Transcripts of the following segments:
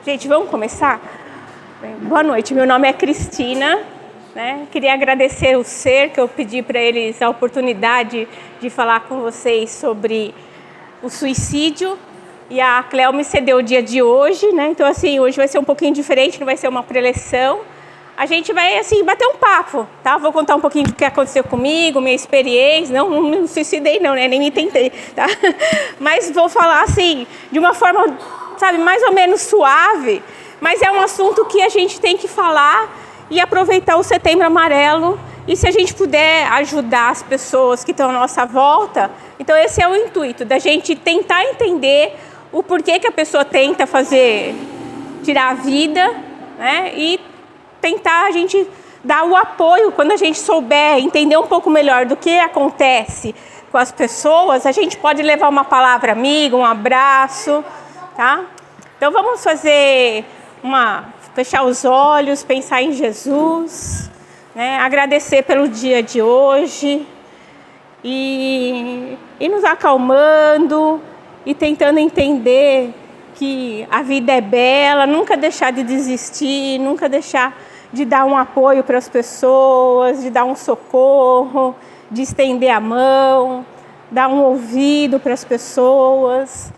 Gente, vamos começar? Boa noite, meu nome é Cristina, né? Queria agradecer o SER, que eu pedi para eles a oportunidade de falar com vocês sobre o suicídio. E a Cleo me cedeu o dia de hoje, né? Então, assim, hoje vai ser um pouquinho diferente, não vai ser uma preleção. A gente vai, assim, bater um papo, tá? Vou contar um pouquinho do que aconteceu comigo, minha experiência. Não me suicidei não, né? Nem me tentei, tá? Mas vou falar, assim, de uma forma, sabe, mais ou menos suave. Mas é um assunto que a gente tem que falar e aproveitar o Setembro Amarelo. E se a gente puder ajudar as pessoas que estão à nossa volta, então esse é o intuito, da gente tentar entender o porquê que a pessoa tenta tirar a vida, né? E tentar a gente dar o apoio quando a gente souber entender um pouco melhor do que acontece com as pessoas. A gente pode levar uma palavra amiga, um abraço, tá? Então vamos fechar os olhos, pensar em Jesus, né? Agradecer pelo dia de hoje e nos acalmando e tentando entender que a vida é bela, nunca deixar de desistir, nunca deixar de dar um apoio para as pessoas, de dar um socorro, de estender a mão, dar um ouvido para as pessoas.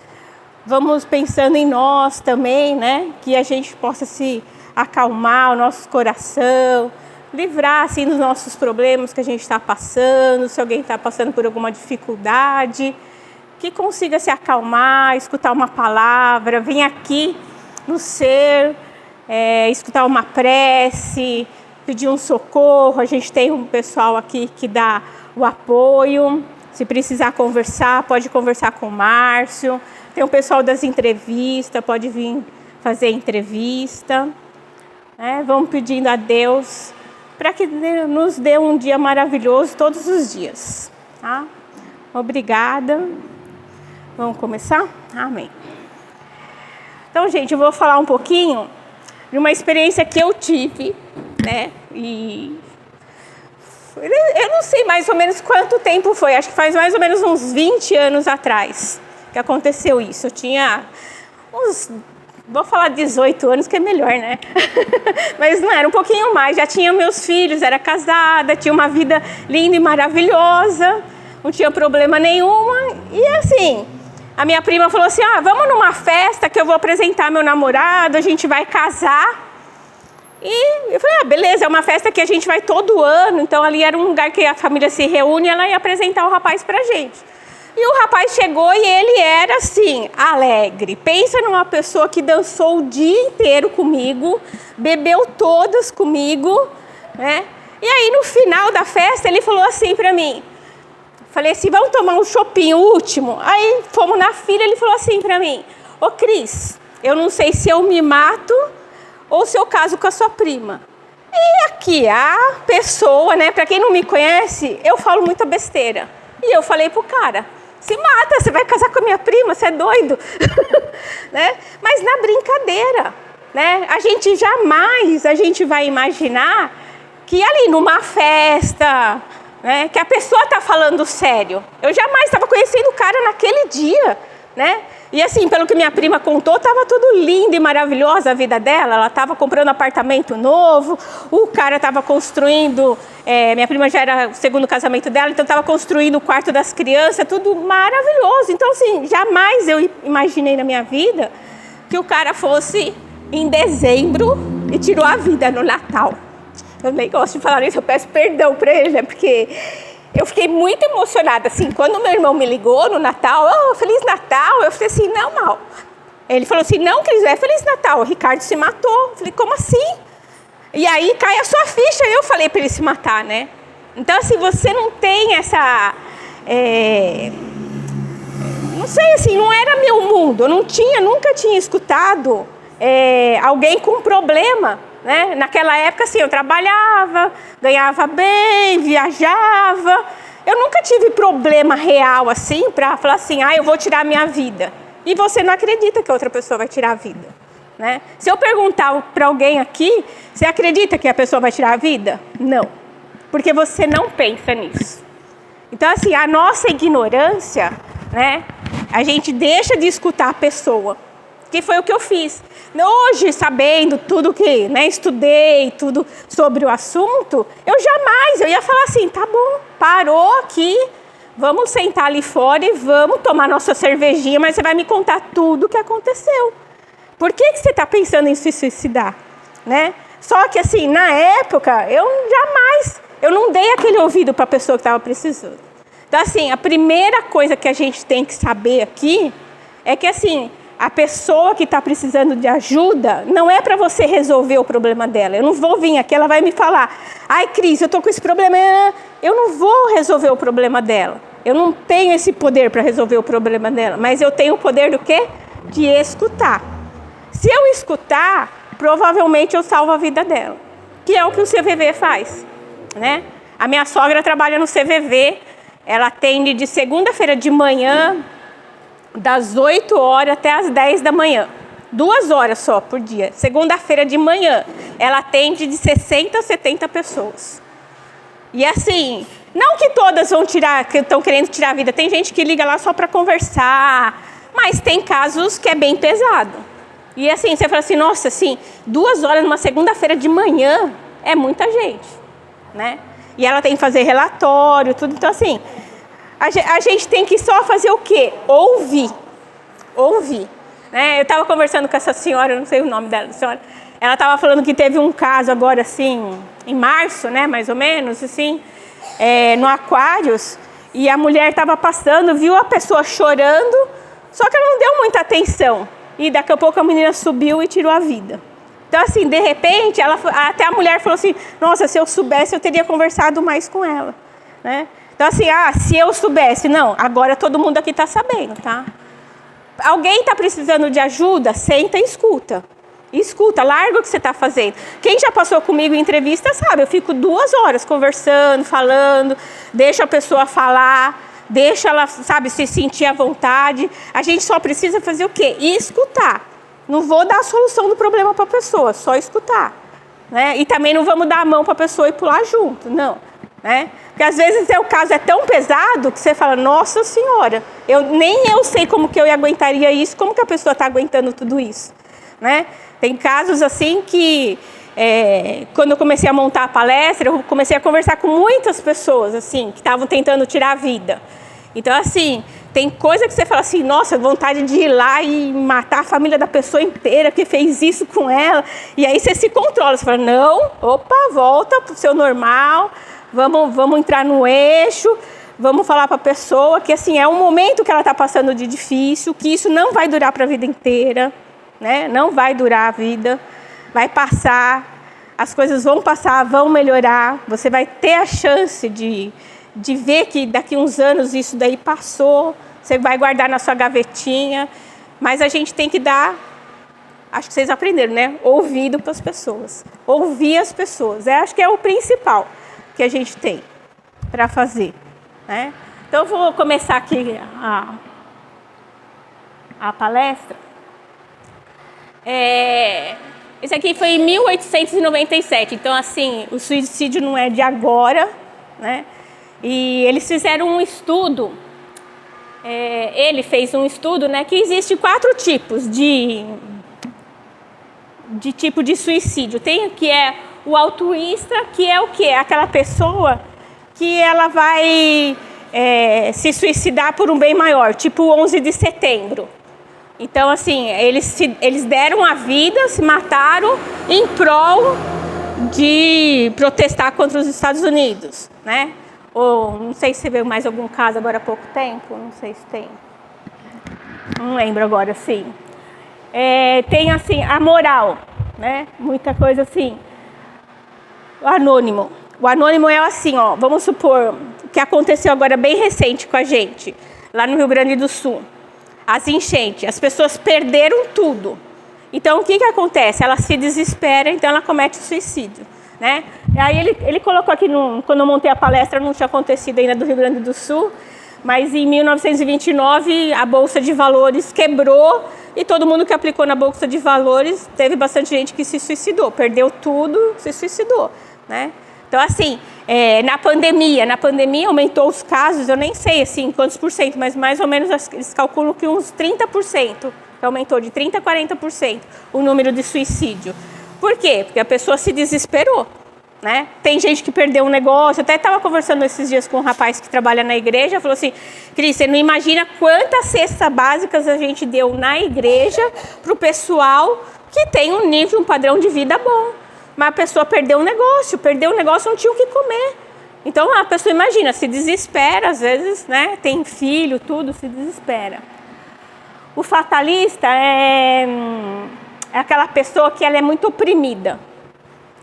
Vamos pensando em nós também, né? Que a gente possa se acalmar, o nosso coração, livrar assim dos nossos problemas que a gente está passando, se alguém está passando por alguma dificuldade, que consiga se acalmar, escutar uma palavra, vir aqui no SER, escutar uma prece, pedir um socorro. A gente tem um pessoal aqui que dá o apoio. Se precisar conversar, pode conversar com o Márcio. Tem um pessoal das entrevistas, pode vir fazer entrevista. Vamos pedindo a Deus para que nos dê um dia maravilhoso todos os dias. Tá? Obrigada. Vamos começar? Amém. Então, gente, eu vou falar um pouquinho de uma experiência que eu tive, né? E eu não sei mais ou menos quanto tempo foi, acho que faz mais ou menos uns 20 anos atrás que aconteceu isso. Eu tinha vou falar 18 anos, que é melhor, né? Mas não era, um pouquinho mais. Já tinha meus filhos, era casada, tinha uma vida linda e maravilhosa, não tinha problema nenhuma. E assim, a minha prima falou assim, vamos numa festa que eu vou apresentar meu namorado, a gente vai casar. E eu falei, beleza, é uma festa que a gente vai todo ano, então ali era um lugar que a família se reúne e ela ia apresentar o rapaz pra gente. E o rapaz chegou e ele era assim, alegre. Pensa numa pessoa que dançou o dia inteiro comigo, bebeu todas comigo, né? E aí no final da festa ele falou assim pra mim, falei assim, vamos tomar um chopinho, o último. Aí fomos na fila, ele falou assim pra mim, ô Cris, eu não sei se eu me mato ou se eu caso com a sua prima. E aqui a pessoa, né, pra quem não me conhece, eu falo muita besteira. E eu falei pro cara, se mata, você vai casar com a minha prima, você é doido. Né? Mas na brincadeira, né? A gente vai imaginar que ali numa festa, né, que a pessoa está falando sério. Eu jamais estava conhecendo o cara naquele dia, né? E assim, pelo que minha prima contou, estava tudo lindo e maravilhosa a vida dela. Ela estava comprando apartamento novo, o cara estava construindo, minha prima já era o segundo casamento dela, então estava construindo o quarto das crianças, tudo maravilhoso. Então assim, jamais eu imaginei na minha vida que o cara fosse em dezembro e tirou a vida no Natal. Eu nem gosto de falar isso, eu peço perdão para ele, né? Porque eu fiquei muito emocionada, assim, quando meu irmão me ligou no Natal, Feliz Natal, eu falei assim, não, mal. Ele falou assim, não, Cris, é Feliz Natal, o Ricardo se matou. Eu falei, como assim? E aí cai a sua ficha, eu falei para ele se matar, né? Então, assim, você não tem essa... não sei, assim, não era meu mundo, eu nunca tinha escutado alguém com problema, né? Naquela época, assim, eu trabalhava, ganhava bem, viajava. Eu nunca tive problema real, assim, para falar assim, eu vou tirar a minha vida. E você não acredita que a outra pessoa vai tirar a vida, né? Se eu perguntar para alguém aqui, você acredita que a pessoa vai tirar a vida? Não, porque você não pensa nisso. Então, assim, a nossa ignorância, né? A gente deixa de escutar a pessoa. que foi o que eu fiz. Hoje, sabendo tudo que, né, estudei, tudo sobre o assunto, eu ia falar assim, tá bom, parou aqui, vamos sentar ali fora e vamos tomar nossa cervejinha, mas você vai me contar tudo o que aconteceu. Por que você está pensando em se suicidar? Né? Só que assim, na época, eu não dei aquele ouvido para a pessoa que estava precisando. Então assim, a primeira coisa que a gente tem que saber aqui é que assim, a pessoa que está precisando de ajuda não é para você resolver o problema dela. Eu não vou vir aqui, ela vai me falar, ai Cris, eu estou com esse problema. Eu não vou resolver o problema dela. Eu não tenho esse poder para resolver o problema dela, mas eu tenho o poder do quê? De escutar. Se eu escutar, provavelmente eu salvo a vida dela, que é o que o CVV faz, né? A minha sogra trabalha no CVV, ela atende de segunda-feira de manhã, das 8 horas até as 10 da manhã. 2 horas só por dia. Segunda-feira de manhã, ela atende de 60 a 70 pessoas. E assim, não que todas que estão querendo tirar a vida, tem gente que liga lá só para conversar, mas tem casos que é bem pesado. E assim, você fala assim, nossa, assim, 2 horas numa segunda-feira de manhã é muita gente, né? E ela tem que fazer relatório, tudo. Então assim, a gente tem que só fazer o quê? Ouvir. Né? Eu estava conversando com essa senhora, eu não sei o nome dela, senhora. Ela estava falando que teve um caso agora assim, em março, né, mais ou menos, assim, no Aquários, e a mulher estava passando, viu a pessoa chorando, só que ela não deu muita atenção. E daqui a pouco a menina subiu e tirou a vida. Então assim, de repente, até a mulher falou assim, nossa, se eu soubesse eu teria conversado mais com ela, né? Então assim, se eu soubesse, não, agora todo mundo aqui está sabendo, tá? Alguém está precisando de ajuda, senta e escuta. Escuta, larga o que você está fazendo. Quem já passou comigo em entrevista sabe, eu fico 2 horas conversando, falando, deixo a pessoa falar, deixa ela, sabe, se sentir à vontade. A gente só precisa fazer o quê? Escutar. Não vou dar a solução do problema para a pessoa, só escutar. Né? E também não vamos dar a mão para a pessoa e pular junto, não. Né? Porque às vezes o caso é tão pesado que você fala, nossa senhora, nem eu sei como que eu aguentaria isso, como que a pessoa está aguentando tudo isso. Né? Tem casos assim que, quando eu comecei a montar a palestra, eu comecei a conversar com muitas pessoas assim, que estavam tentando tirar a vida. Então assim, tem coisa que você fala assim, nossa, vontade de ir lá e matar a família da pessoa inteira que fez isso com ela. E aí você se controla, você fala, não, opa, volta para o seu normal, vamos entrar no eixo, vamos falar para a pessoa que assim, é um momento que ela está passando de difícil, que isso não vai durar para a vida inteira, né? Não vai durar a vida, vai passar, as coisas vão passar, vão melhorar, você vai ter a chance de ver que daqui uns anos isso daí passou, você vai guardar na sua gavetinha, mas a gente tem que dar, acho que vocês aprenderam, né? Ouvido para as pessoas, ouvir as pessoas, acho que é o principal que a gente tem para fazer, né? Então eu vou começar aqui a palestra. Esse aqui foi em 1897, então assim, o suicídio não é de agora, né? E eles fizeram um estudo, ele fez um estudo, né, que existe 4 tipos de tipo de suicídio. Tem que é o altruísta, que é o quê? Aquela pessoa que ela vai se suicidar por um bem maior, tipo 11 de setembro. Então, assim, eles deram a vida, se mataram em prol de protestar contra os Estados Unidos, né? Ou, não sei se você viu mais algum caso agora há pouco tempo, não sei se tem. Não lembro agora, sim. Tem, assim, a moral, né? Muita coisa assim. O anônimo. O anônimo é assim, ó, vamos supor, que aconteceu agora bem recente com a gente, lá no Rio Grande do Sul. As enchentes, as pessoas perderam tudo. Então, o que acontece? Ela se desespera, então ela comete o suicídio, né? Aí ele colocou aqui, quando eu montei a palestra, não tinha acontecido ainda do Rio Grande do Sul, mas em 1929 a Bolsa de Valores quebrou e todo mundo que aplicou na Bolsa de Valores, teve bastante gente que se suicidou, perdeu tudo, se suicidou, né? Então, assim, na pandemia aumentou os casos, eu nem sei assim, quantos por cento, mas mais ou menos eles calculam que uns 30% que aumentou de 30% a 40% o número de suicídio. Por quê? Porque a pessoa se desesperou, né? Tem gente que perdeu um negócio. Até estava conversando esses dias com um rapaz que trabalha na igreja, falou assim: Cris, você não imagina quantas cestas básicas a gente deu na igreja para o pessoal que tem um nível, um padrão de vida bom. Mas a pessoa perdeu um negócio, não tinha o que comer. Então a pessoa, imagina, se desespera, às vezes, né? Tem filho, tudo, se desespera. O fatalista é aquela pessoa que ela é muito oprimida.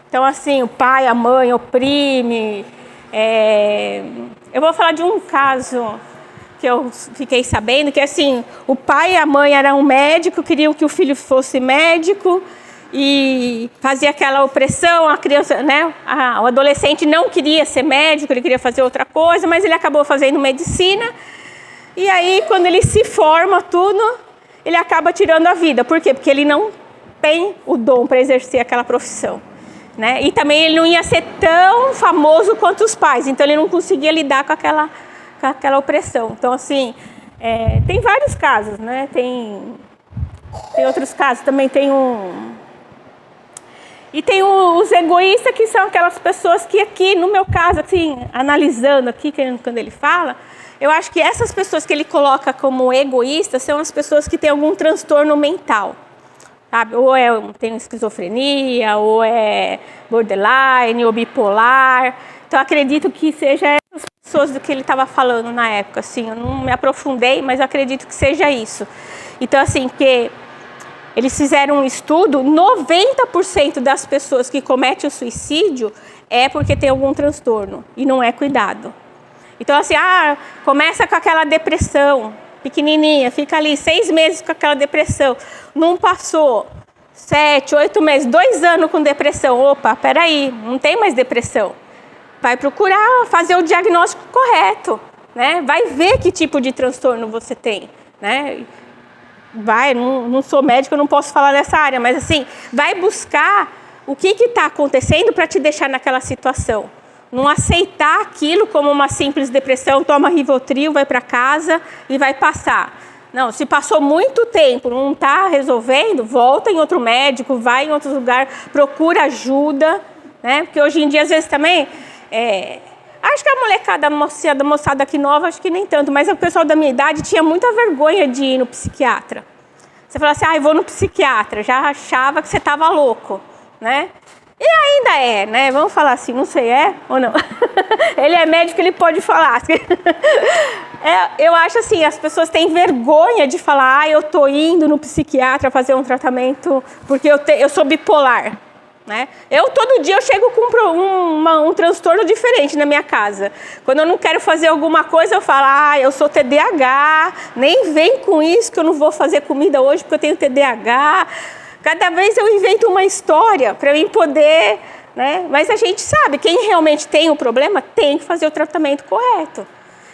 Então, assim, o pai, a mãe oprime. Eu vou falar de um caso que eu fiquei sabendo, que assim, o pai e a mãe eram médicos, queriam que o filho fosse médico e fazia aquela opressão, a criança, né? O adolescente não queria ser médico, ele queria fazer outra coisa, mas ele acabou fazendo medicina. E aí, quando ele se forma, tudo, ele acaba tirando a vida. Por quê? Porque ele não tem o dom para exercer aquela profissão, né? E também ele não ia ser tão famoso quanto os pais, então ele não conseguia lidar com aquela opressão. Então, assim, tem vários casos, né? Tem outros casos, também tem E tem os egoístas, que são aquelas pessoas que aqui, no meu caso, assim, analisando aqui, quando ele fala, eu acho que essas pessoas que ele coloca como egoístas são as pessoas que têm algum transtorno mental. Sabe? Ou tem esquizofrenia, ou é borderline, ou bipolar. Então, acredito que seja essas pessoas do que ele estava falando na época. Assim, eu não me aprofundei, mas acredito que seja isso. Então, assim, que eles fizeram um estudo, 90% das pessoas que cometem o suicídio é porque tem algum transtorno e não é cuidado. Então, assim, começa com aquela depressão pequenininha, fica ali 6 meses com aquela depressão, não passou 7, 8 meses, 2 anos com depressão. Opa, peraí, não tem mais depressão. Vai procurar fazer o diagnóstico correto, né? Vai ver que tipo de transtorno você tem, né? Não sou médica, eu não posso falar nessa área, mas assim, vai buscar o que está acontecendo para te deixar naquela situação. Não aceitar aquilo como uma simples depressão, toma Rivotril, vai para casa e vai passar. Não, se passou muito tempo, não está resolvendo, volta em outro médico, vai em outro lugar, procura ajuda, né? Porque hoje em dia, às vezes também, acho que a molecada, moçada aqui nova, acho que nem tanto, mas o pessoal da minha idade tinha muita vergonha de ir no psiquiatra. Você fala assim, eu vou no psiquiatra, já achava que você estava louco, né? E ainda né? Vamos falar assim, não sei, ou não? Ele é médico, ele pode falar. Eu acho assim, as pessoas têm vergonha de falar, eu tô indo no psiquiatra fazer um tratamento porque eu sou bipolar, né? Todo dia eu chego com um transtorno diferente na minha casa. Quando eu não quero fazer alguma coisa, eu falo, eu sou TDAH, nem vem com isso que eu não vou fazer comida hoje porque eu tenho TDAH. Cada vez eu invento uma história para eu poder, né? Mas a gente sabe, quem realmente tem o problema tem que fazer o tratamento correto.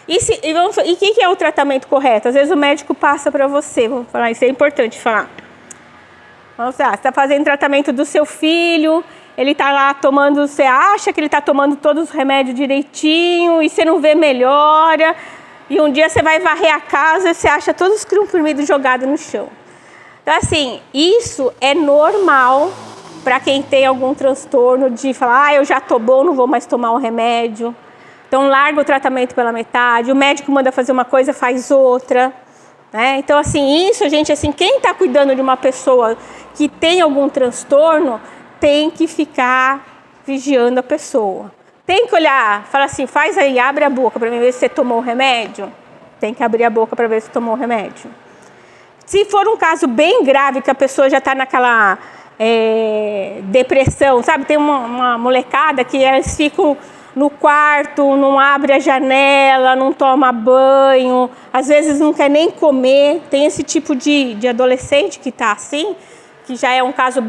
E o que é o tratamento correto? Às vezes o médico passa para você, vamos falar, isso é importante falar. Vamos lá, você está fazendo tratamento do seu filho, ele está lá tomando, você acha que ele está tomando todos os remédios direitinho e você não vê melhora. E um dia você vai varrer a casa e você acha todos os comprimidos jogados no chão. Então, assim, isso é normal para quem tem algum transtorno de falar, eu já estou bom, não vou mais tomar o remédio. Então, larga o tratamento pela metade, o médico manda fazer uma coisa, faz outra, né? Então, assim, isso, gente, assim, quem está cuidando de uma pessoa que tem algum transtorno, tem que ficar vigiando a pessoa. Tem que olhar, fala assim, faz aí, abre a boca para ver se você tomou o remédio. Tem que abrir a boca para ver se tomou o remédio. Se for um caso bem grave, que a pessoa já está naquela depressão, sabe? Tem uma molecada que elas ficam no quarto, não abre a janela, não toma banho, às vezes não quer nem comer. Tem esse tipo de adolescente que está assim, que já é um caso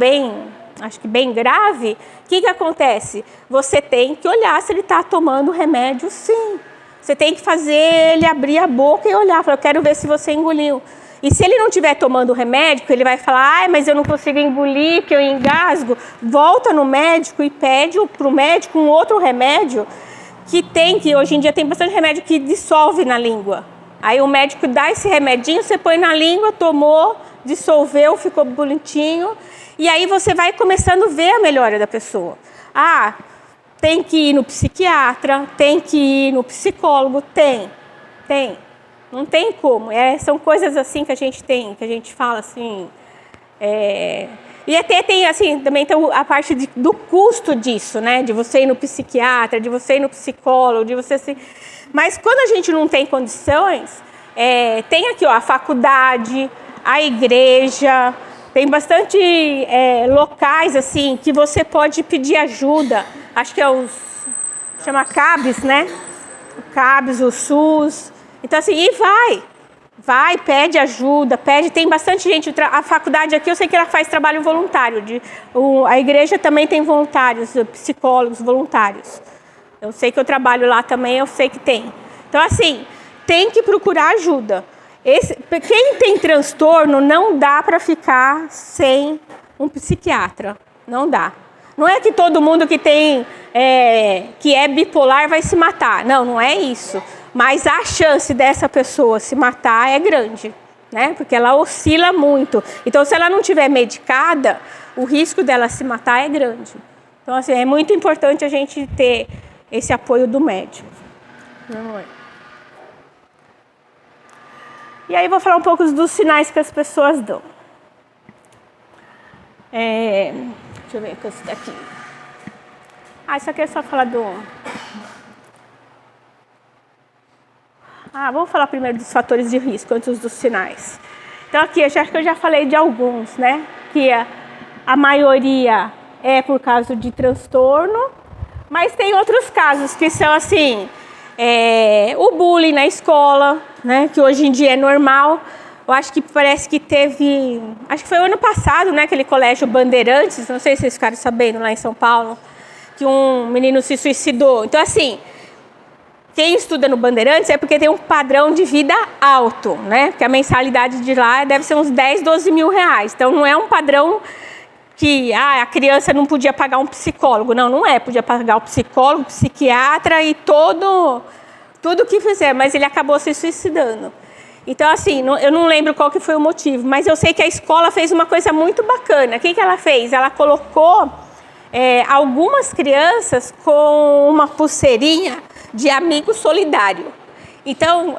acho que bem grave. O que acontece? Você tem que olhar se ele está tomando remédio, sim. Você tem que fazer ele abrir a boca e olhar, falar, eu quero ver se você engoliu. E se ele não estiver tomando o remédio, ele vai falar, mas eu não consigo engolir, porque eu engasgo. Volta no médico e pede para o médico um outro remédio que hoje em dia tem bastante remédio que dissolve na língua. Aí o médico dá esse remedinho, você põe na língua, tomou, dissolveu, ficou bonitinho, e aí você vai começando a ver a melhora da pessoa. Ah, tem que ir no psiquiatra, tem que ir no psicólogo, tem. Não tem como. São coisas assim que a gente tem, que a gente fala assim. E até tem assim, também tem a parte do custo disso, né? De você ir no psiquiatra, de você ir no psicólogo, de você se... Mas quando a gente não tem condições, tem aqui ó, a faculdade, a igreja, tem bastante locais assim que você pode pedir ajuda. Acho que chama CABS, né? O CABS, o SUS. Então assim, e vai, pede ajuda, tem bastante gente. A faculdade aqui, eu sei que ela faz trabalho voluntário. A igreja também tem voluntários, psicólogos voluntários. Eu sei que eu trabalho lá também, eu sei que tem. Então, assim, tem que procurar ajuda. Quem tem transtorno, não dá para ficar sem um psiquiatra. Não dá. Não é que todo mundo que é bipolar vai se matar. Não é isso. Mas a chance dessa pessoa se matar é grande, né? Porque ela oscila muito. Então, se ela não tiver medicada, o risco dela se matar é grande. Então, assim, é muito importante a gente ter esse apoio do médico. E aí, vou falar um pouco dos sinais que as pessoas dão. Deixa eu ver o que daqui. Isso aqui é só falar do... vamos falar primeiro dos fatores de risco, antes dos sinais. Então aqui, acho que eu já falei de alguns, né? Que a maioria é por causa de transtorno, mas tem outros casos que são assim, o bullying na escola, né? Que hoje em dia é normal. Eu acho que parece que acho que foi o ano passado, né? Aquele colégio Bandeirantes, não sei se vocês ficaram sabendo, lá em São Paulo, que um menino se suicidou. Então assim, quem estuda no Bandeirantes é porque tem um padrão de vida alto, né? Porque a mensalidade de lá deve ser uns 10, 12 mil reais. Então, não é um padrão que a criança não podia pagar um psicólogo. Não é. Podia pagar o psicólogo, psiquiatra e tudo que fizer. Mas ele acabou se suicidando. Então, assim, eu não lembro qual que foi o motivo. Mas eu sei que a escola fez uma coisa muito bacana. O que ela fez? Ela colocou algumas crianças com uma pulseirinha de amigo solidário. Então,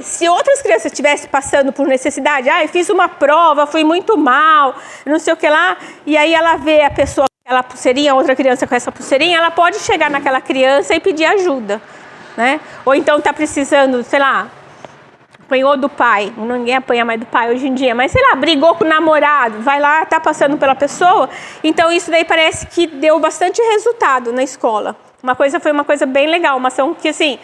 se outras crianças estivessem passando por necessidade, eu fiz uma prova, fui muito mal, não sei o que lá, e aí ela vê a pessoa com aquela pulseirinha, outra criança com essa pulseirinha, ela pode chegar naquela criança e pedir ajuda, né? Ou então está precisando, sei lá, apanhou do pai, ninguém apanha mais do pai hoje em dia, mas sei lá, brigou com o namorado, vai lá, está passando pela pessoa, então isso daí parece que deu bastante resultado na escola. Foi uma coisa bem legal, uma ação que assim,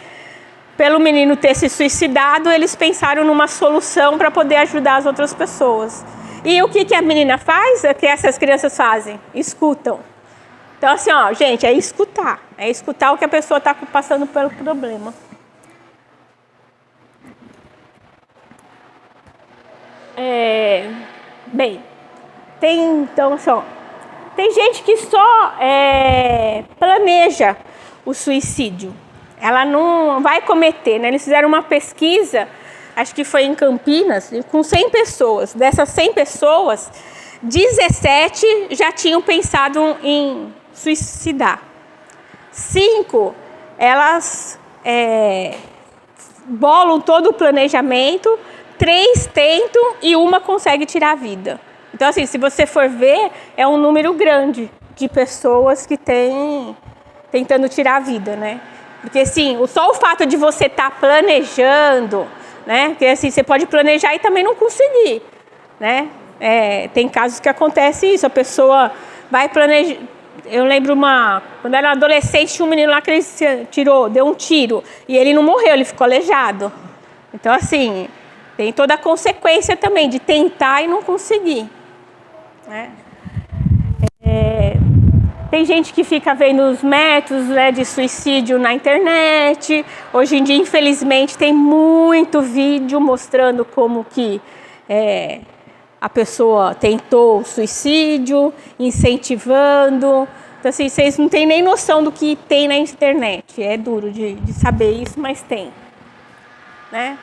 pelo menino ter se suicidado, eles pensaram numa solução para poder ajudar as outras pessoas. E o que a menina faz, o que essas crianças fazem? Escutam. Então assim, gente, é escutar o que a pessoa está passando pelo problema. Bem, tem gente que só planeja o suicídio. Ela não vai cometer, né? Eles fizeram uma pesquisa, acho que foi em Campinas, com 100 pessoas. Dessas 100 pessoas, 17 já tinham pensado em suicidar. 5, elas bolam todo o planejamento, 3 tentam e 1 consegue tirar a vida. Então, assim, se você for ver, é um número grande de pessoas que têm tentando tirar a vida, né? Porque, assim, só o fato de você estar planejando, né? Porque, assim, você pode planejar e também não conseguir, né? Tem casos que acontece isso, a pessoa vai planejar. Eu lembro quando eu era adolescente, tinha um menino lá que ele deu um tiro e ele não morreu, ele ficou aleijado. Então, assim, tem toda a consequência também de tentar e não conseguir, né? Tem gente que fica vendo os métodos, né, de suicídio na internet. Hoje em dia, infelizmente, tem muito vídeo mostrando como que a pessoa tentou suicídio, incentivando. Então, assim, vocês não têm nem noção do que tem na internet. É duro de saber isso, mas tem, né?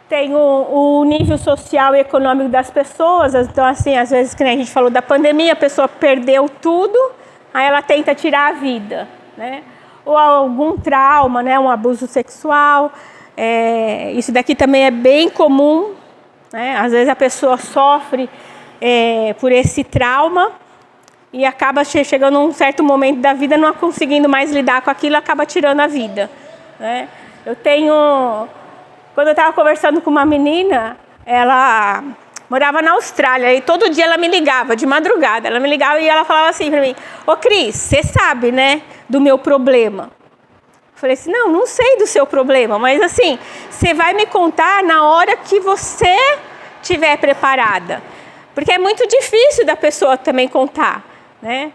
tem o nível social e econômico das pessoas. Então, assim, às vezes, que a gente falou da pandemia, a pessoa perdeu tudo, aí ela tenta tirar a vida, né? Ou algum trauma, né? Um abuso sexual. Isso daqui também é bem comum, né? Às vezes a pessoa sofre por esse trauma e acaba chegando a um certo momento da vida não conseguindo mais lidar com aquilo, acaba tirando a vida, né? Quando eu estava conversando com uma menina, ela morava na Austrália e todo dia ela me ligava, de madrugada. Ela me ligava e ela falava assim para mim: ô Cris, você sabe, né, do meu problema? Eu falei assim: não sei do seu problema, mas assim, você vai me contar na hora que você estiver preparada. Porque é muito difícil da pessoa também contar, né?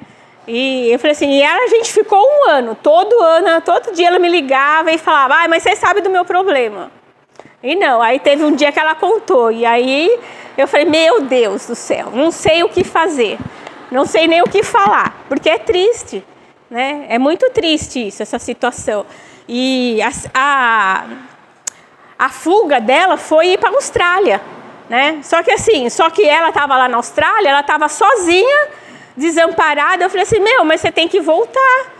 E eu falei assim, a gente ficou um ano, todo dia ela me ligava e falava: mas você sabe do meu problema. E não, aí teve um dia que ela contou, e aí eu falei: meu Deus do céu, não sei o que fazer, não sei nem o que falar, porque é triste, né? É muito triste isso, essa situação. E a fuga dela foi ir para a Austrália, né? Só que ela estava lá na Austrália, ela estava sozinha, desamparada. Eu falei assim: mas você tem que voltar.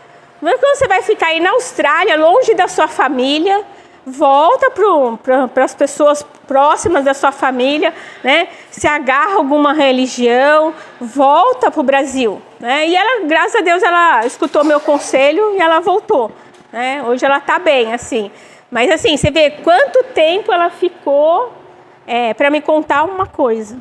Mas quando você vai ficar aí na Austrália, longe da sua família, volta para as pessoas próximas da sua família, né? Se agarra a alguma religião, volta para o Brasil, né? E ela, graças a Deus, ela escutou meu conselho e ela voltou, né? Hoje ela está bem, assim. Mas assim, você vê quanto tempo ela ficou para me contar uma coisa.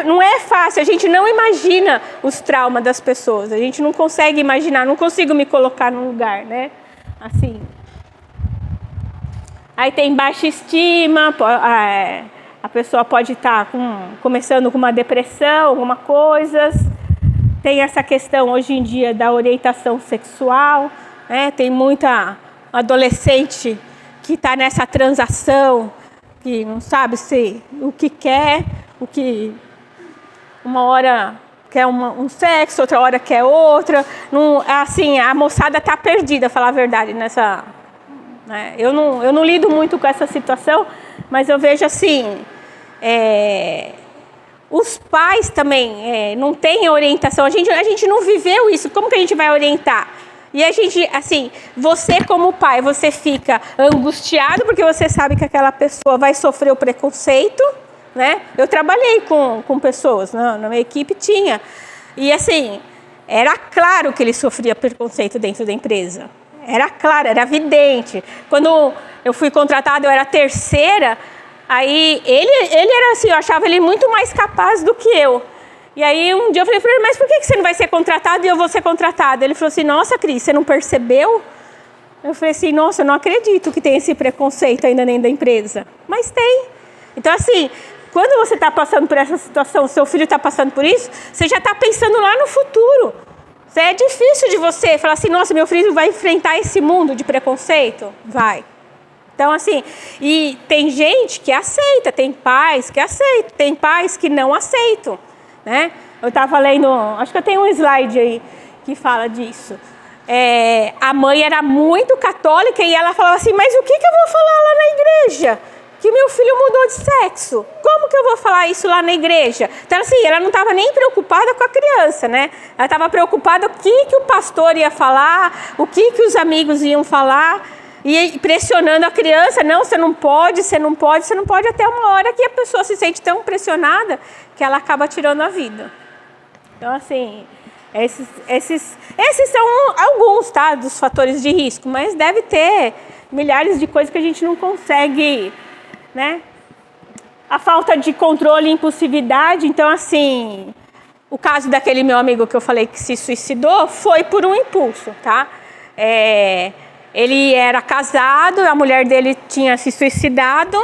Não é fácil, a gente não imagina os traumas das pessoas, a gente não consegue imaginar, não consigo me colocar no lugar, né? Assim. Aí tem baixa estima, a pessoa pode estar começando com uma depressão, alguma coisa. Tem essa questão hoje em dia da orientação sexual, né? Tem muita adolescente que está nessa transação, que não sabe o que quer, uma hora quer um sexo, outra hora quer outra. Não, assim, a moçada está perdida, falar a verdade, nessa... Eu não lido muito com essa situação, mas eu vejo assim, os pais também não têm orientação, a gente não viveu isso, como que a gente vai orientar? E a gente, assim, você como pai, você fica angustiado porque você sabe que aquela pessoa vai sofrer o preconceito, né? Eu trabalhei com pessoas, na minha equipe tinha, e assim, era claro que ele sofria preconceito dentro da empresa. Era claro, era evidente. Quando eu fui contratada, eu era a terceira, aí ele era assim, eu achava ele muito mais capaz do que eu. E aí um dia eu falei para ele: mas por que você não vai ser contratado e eu vou ser contratada? Ele falou assim: nossa, Cris, você não percebeu? Eu falei assim: nossa, eu não acredito que tem esse preconceito ainda dentro da empresa. Mas tem. Então assim, quando você está passando por essa situação, seu filho está passando por isso, você já está pensando lá no futuro. É difícil de você falar assim: nossa, meu filho vai enfrentar esse mundo de preconceito? Vai. Então, assim, e tem gente que aceita, tem pais que aceitam, tem pais que não aceitam, né? Eu estava lendo, acho que eu tenho um slide aí que fala disso. A mãe era muito católica e ela falava assim: mas o que eu vou falar lá na igreja? Que meu filho mudou de sexo. Como que eu vou falar isso lá na igreja? Então, assim, ela não estava nem preocupada com a criança, né? Ela estava preocupada com o que o pastor ia falar, o que os amigos iam falar, e pressionando a criança: não, você não pode, até uma hora que a pessoa se sente tão pressionada que ela acaba tirando a vida. Então, assim, esses são alguns, tá, dos fatores de risco, mas deve ter milhares de coisas que a gente não consegue, né? A falta de controle e impulsividade. Então, assim, o caso daquele meu amigo que eu falei que se suicidou foi por um impulso, tá? Ele era casado, a mulher dele tinha se suicidado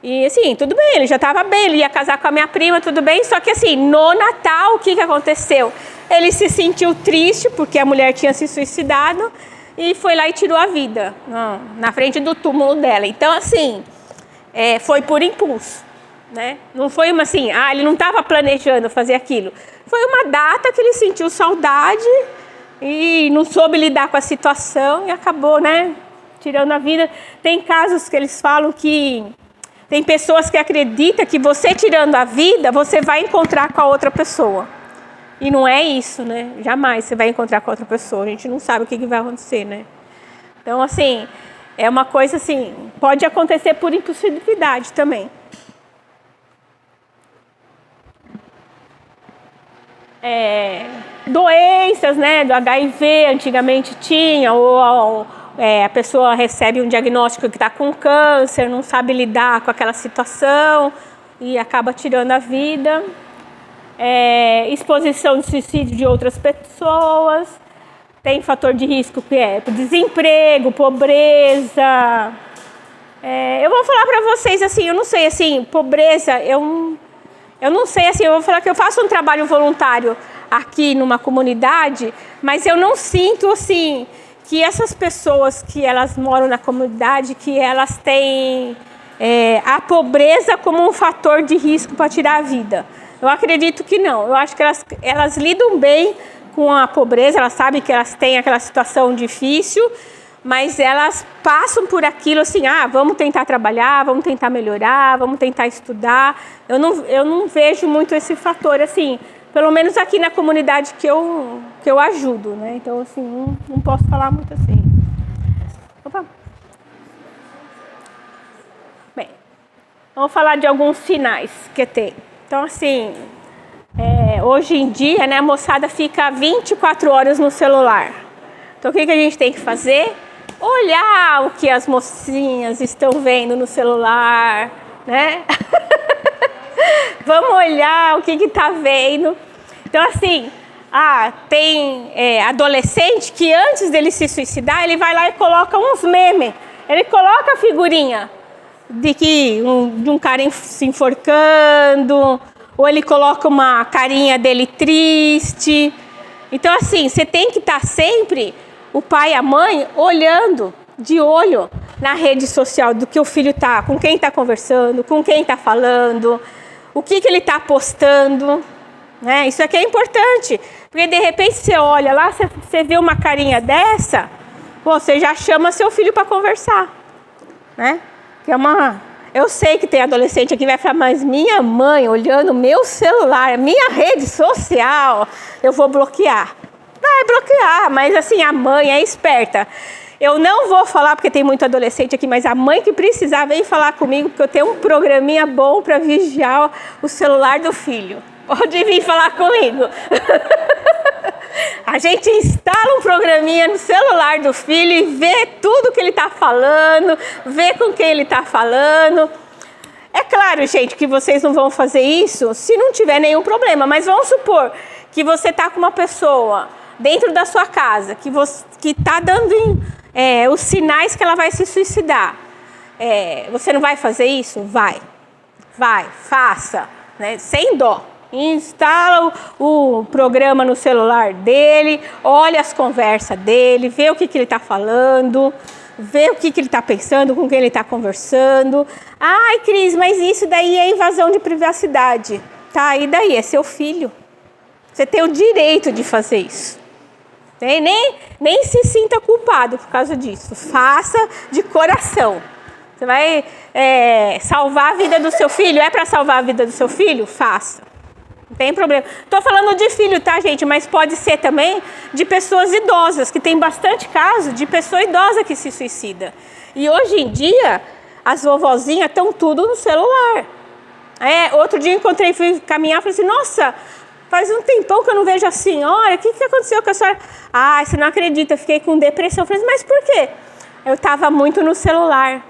e, assim, tudo bem, ele já estava bem, ele ia casar com a minha prima, tudo bem, só que, assim, no Natal, o que aconteceu? Ele se sentiu triste porque a mulher tinha se suicidado e foi lá e tirou a vida na frente do túmulo dela. Então, assim, foi por impulso, né? Não foi uma assim, ele não estava planejando fazer aquilo. Foi uma data que ele sentiu saudade e não soube lidar com a situação e acabou, né, tirando a vida. Tem casos que eles falam que tem pessoas que acreditam que você tirando a vida, você vai encontrar com a outra pessoa. E não é isso, né? Jamais você vai encontrar com a outra pessoa. A gente não sabe o que vai acontecer, né? Então, assim, é uma coisa assim, pode acontecer por impulsividade também. Doenças, né, do HIV antigamente tinha, ou a pessoa recebe um diagnóstico que está com câncer, não sabe lidar com aquela situação e acaba tirando a vida. Exposição de suicídio de outras pessoas, tem fator de risco que é desemprego, pobreza. Eu vou falar para vocês assim, eu não sei assim, pobreza, eu não sei assim, eu vou falar que eu faço um trabalho voluntário aqui numa comunidade, mas eu não sinto assim que essas pessoas que elas moram na comunidade, que elas têm a pobreza como um fator de risco para tirar a vida. Eu acredito que não. Eu acho que elas lidam bem com a pobreza, elas sabem que elas têm aquela situação difícil, mas elas passam por aquilo assim, vamos tentar trabalhar, vamos tentar melhorar, vamos tentar estudar. Eu não vejo muito esse fator assim, pelo menos aqui na comunidade que eu ajudo, né? Então, assim, não posso falar muito assim. Opa. Bem, vamos falar de alguns sinais que tem. Então, assim, hoje em dia, né, a moçada fica 24 horas no celular. Então, o que a gente tem que fazer? Olhar o que as mocinhas estão vendo no celular, né? Vamos olhar o que está vendo. Então, assim, tem adolescente que antes dele se suicidar, ele vai lá e coloca uns memes. Ele coloca a figurinha de um cara se enforcando, ou ele coloca uma carinha dele triste. Então, assim, você tem que estar sempre, o pai e a mãe, olhando, de olho na rede social do que o filho está, com quem está conversando, com quem está falando, o que ele está postando, né? Isso aqui é importante, porque de repente você olha lá, você vê uma carinha dessa, você já chama seu filho para conversar, né? Eu sei que tem adolescente aqui que vai falar, mas minha mãe olhando meu celular, minha rede social, eu vou bloquear. Vai bloquear, mas assim, a mãe é esperta. Eu não vou falar porque tem muito adolescente aqui, mas a mãe que precisar vem falar comigo, porque eu tenho um programinha bom para vigiar o celular do filho. Pode vir falar comigo. A gente instala um programinha no celular do filho e vê tudo que ele está falando, vê com quem ele está falando. É claro, gente, que vocês não vão fazer isso se não tiver nenhum problema, mas vamos supor que você está com uma pessoa dentro da sua casa, que está dando os sinais que ela vai se suicidar. Você não vai fazer isso? Vai, faça, né? Sem dó. Instala o programa no celular dele, olha as conversas dele, vê o que ele está falando, vê o que ele está pensando, com quem ele está conversando. Ai, Cris, mas isso daí é invasão de privacidade. Tá, e daí? É seu filho. Você tem o direito de fazer isso. Nem se sinta culpado por causa disso. Faça de coração. Você vai salvar a vida do seu filho? É para salvar a vida do seu filho? Faça. Não tem problema. Estou falando de filho, tá, gente? Mas pode ser também de pessoas idosas, que tem bastante caso de pessoa idosa que se suicida. E hoje em dia, as vovozinhas estão tudo no celular. Outro dia fui caminhar e falei assim, nossa, faz um tempão que eu não vejo a senhora, o que aconteceu com a senhora? Você não acredita, eu fiquei com depressão. Eu falei, mas por quê? Eu estava muito no celular.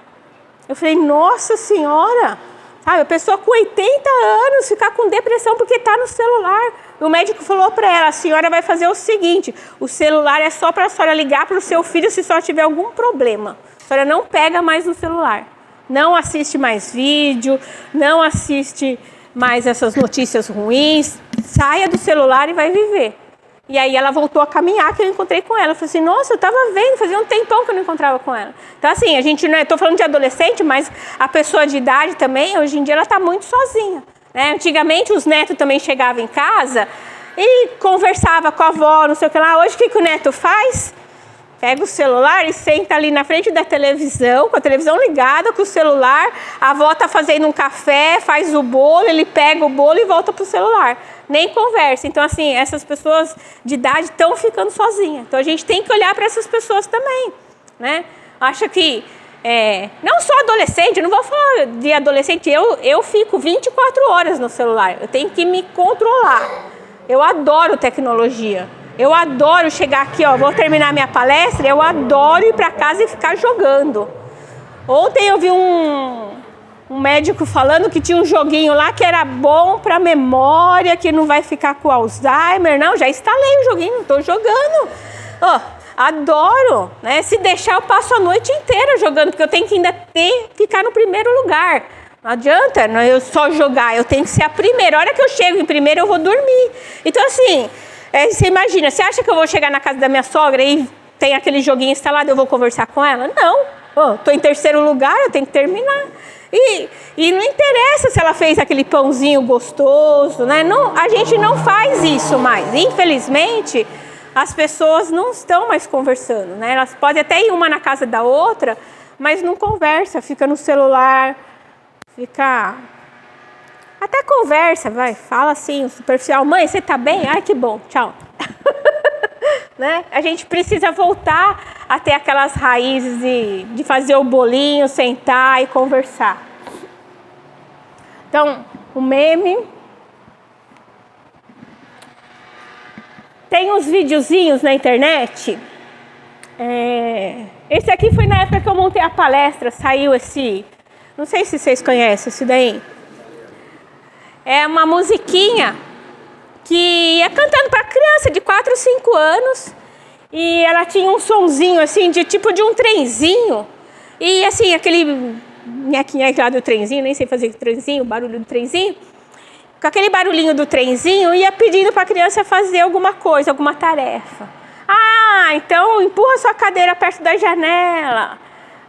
Eu falei, nossa senhora, sabe, a pessoa com 80 anos ficar com depressão porque está no celular. O médico falou para ela, a senhora vai fazer o seguinte, o celular é só para a senhora ligar para o seu filho se só tiver algum problema. A senhora não pega mais no celular. Não assiste mais vídeo, não assiste mais essas notícias ruins. Saia do celular e vai viver. E aí ela voltou a caminhar, que eu encontrei com ela. Eu falei assim, nossa, eu estava vendo, fazia um tempão que eu não encontrava com ela. Então assim, a gente não estou falando de adolescente, mas a pessoa de idade também, hoje em dia ela está muito sozinha. Né? Antigamente os netos também chegavam em casa e conversava com a avó, não sei o que lá. Hoje o que o neto faz? Pega o celular e senta ali na frente da televisão, com a televisão ligada, com o celular. A avó tá fazendo um café, faz o bolo, ele pega o bolo e volta pro celular. Nem conversa. Então, assim, essas pessoas de idade estão ficando sozinhas. Então, a gente tem que olhar para essas pessoas também, né? Acha que, não só adolescente, eu não vou falar de adolescente, eu fico 24 horas no celular. Eu tenho que me controlar. Eu adoro tecnologia. Eu adoro chegar aqui, ó, vou terminar minha palestra, eu adoro ir para casa e ficar jogando. Ontem eu vi um médico falando que tinha um joguinho lá que era bom para memória, que não vai ficar com Alzheimer. Não, já instalei o joguinho, estou jogando. Oh, adoro, né? Se deixar eu passo a noite inteira jogando, porque eu tenho que ainda ficar no primeiro lugar. Não adianta eu só jogar, eu tenho que ser a primeira. A hora que eu chego em primeiro eu vou dormir. Então assim, você imagina, você acha que eu vou chegar na casa da minha sogra e tem aquele joguinho instalado, eu vou conversar com ela? Não, estou em terceiro lugar, eu tenho que terminar. E não interessa se ela fez aquele pãozinho gostoso, né? Não, a gente não faz isso mais. Infelizmente, as pessoas não estão mais conversando, né? Elas podem até ir uma na casa da outra, mas não conversa, fica no celular, até conversa, fala assim, superficial. Mãe, você tá bem? Ai, que bom, tchau. Né? A gente precisa voltar a ter aquelas raízes de fazer o bolinho, sentar e conversar. Então, o meme. Tem uns videozinhos na internet. Esse aqui foi na época que eu montei a palestra, saiu esse... Não sei se vocês conhecem esse daí. É uma musiquinha que ia cantando para criança de 4 ou 5 anos. E ela tinha um sonzinho assim, de tipo de um trenzinho. E assim, aquele nhequinha lá do trenzinho, nem sei fazer trenzinho, o barulho do trenzinho. Com aquele barulhinho do trenzinho, ia pedindo para a criança fazer alguma coisa, alguma tarefa. Ah, então empurra sua cadeira perto da janela.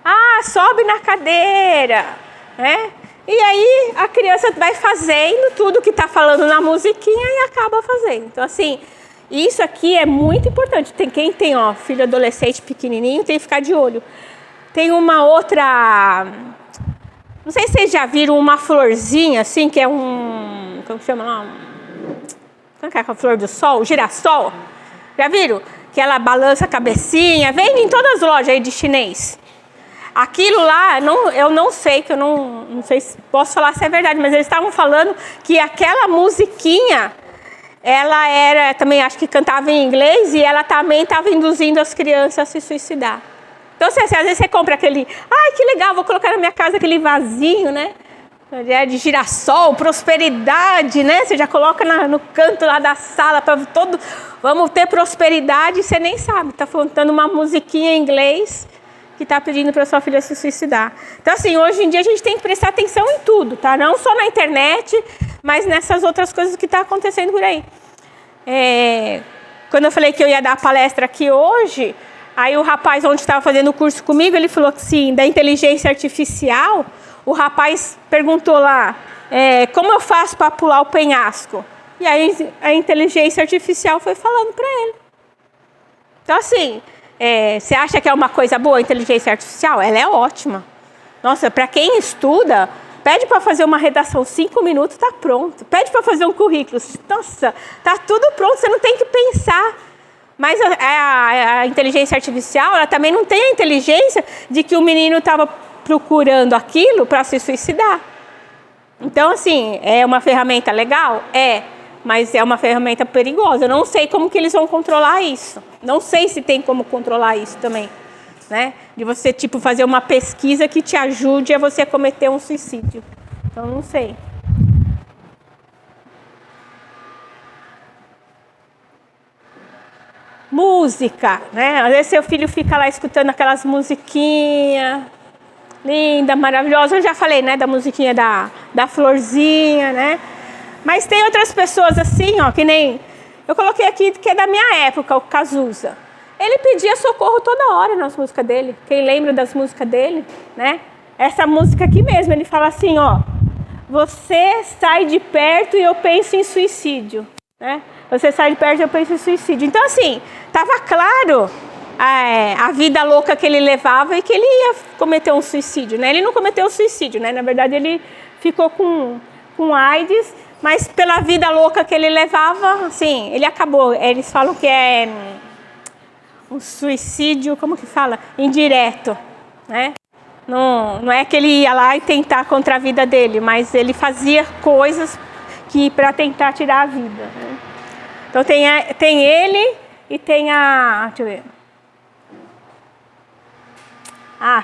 Ah, sobe na cadeira, né? E aí a criança vai fazendo tudo que está falando na musiquinha e acaba fazendo. Então assim, isso aqui é muito importante. Quem tem filho adolescente pequenininho tem que ficar de olho. Tem uma outra, não sei se vocês já viram uma florzinha assim, que é como chama lá? Como é a flor do sol? Girassol. Já viram? Que ela balança a cabecinha. Vende em todas as lojas aí de chinês. Aquilo lá, eu não sei, que eu não sei se posso falar se é verdade, mas eles estavam falando que aquela musiquinha, ela era, também acho que cantava em inglês, e ela também estava induzindo as crianças a se suicidar. Então, às vezes você compra aquele, ai que legal, vou colocar na minha casa aquele vasinho, né? De girassol, prosperidade, né? Você já coloca no canto lá da sala, vamos ter prosperidade, e você nem sabe, está cantando uma musiquinha em inglês, que está pedindo para sua filha se suicidar. Então, assim, hoje em dia a gente tem que prestar atenção em tudo, tá? Não só na internet, mas nessas outras coisas que está acontecendo por aí. Quando eu falei que eu ia dar a palestra aqui hoje, aí o rapaz onde estava fazendo o curso comigo, ele falou que sim, da inteligência artificial, o rapaz perguntou lá, como eu faço para pular o penhasco? E aí a inteligência artificial foi falando para ele. Então, assim... você acha que é uma coisa boa a inteligência artificial? Ela é ótima. Nossa, para quem estuda, pede para fazer uma redação 5 minutos, está pronto. Pede para fazer um currículo, nossa, está tudo pronto, você não tem que pensar. Mas a inteligência artificial, ela também não tem a inteligência de que o menino estava procurando aquilo para se suicidar. Então, assim, é uma ferramenta legal? Mas é uma ferramenta perigosa. Eu não sei como que eles vão controlar isso. Não sei se tem como controlar isso também, né? De você, fazer uma pesquisa que te ajude a você cometer um suicídio. Então, não sei. Música, né? Às vezes seu filho fica lá escutando aquelas musiquinhas linda, maravilhosa. Eu já falei, né, da musiquinha da florzinha, né? Mas tem outras pessoas assim, que nem... Eu coloquei aqui que é da minha época, o Cazuza. Ele pedia socorro toda hora nas músicas dele. Quem lembra das músicas dele, né? Essa música aqui mesmo, ele fala assim, você sai de perto e eu penso em suicídio, né? Você sai de perto e eu penso em suicídio. Então, assim, estava claro a vida louca que ele levava e que ele ia cometer um suicídio, né? Ele não cometeu suicídio, né? Na verdade, ele ficou com AIDS, mas pela vida louca que ele levava, assim, ele acabou. Eles falam que é um suicídio, como que fala? Indireto, né? Não é que ele ia lá e tentar contra a vida dele, mas ele fazia coisas para tentar tirar a vida, né? Então tem ele e tem deixa eu ver.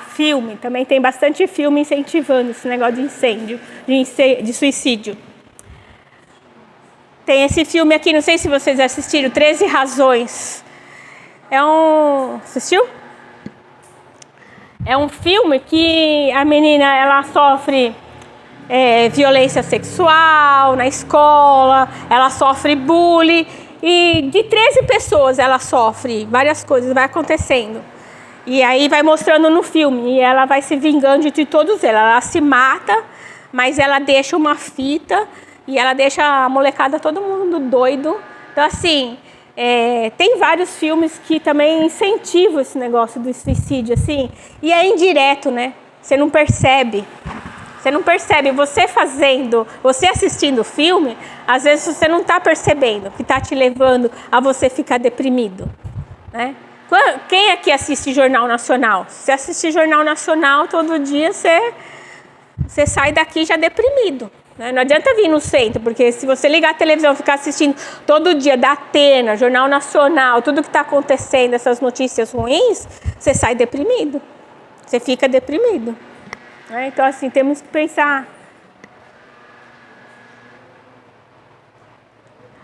Filme, também tem bastante filme incentivando esse negócio de incêndio, de suicídio. Tem esse filme aqui, não sei se vocês assistiram, 13 Razões. Assistiu? É um filme que a menina, ela sofre violência sexual na escola, ela sofre bullying, e de 13 pessoas ela sofre várias coisas, vai acontecendo. E aí vai mostrando no filme, e ela vai se vingando de todos eles. Ela se mata, mas ela deixa uma fita, e ela deixa a molecada, todo mundo doido. Então, assim, tem vários filmes que também incentivam esse negócio do suicídio, assim, e é indireto, né? Você não percebe. Você não percebe. Você assistindo o filme, às vezes você não está percebendo que está te levando a você ficar deprimido, né? Quem aqui assiste Jornal Nacional? Se você assistir Jornal Nacional todo dia, você sai daqui já deprimido, né? Não adianta vir no centro, porque se você ligar a televisão e ficar assistindo todo dia da Atena, Jornal Nacional, tudo que está acontecendo, essas notícias ruins, você sai deprimido. Você fica deprimido. Então, assim, temos que pensar.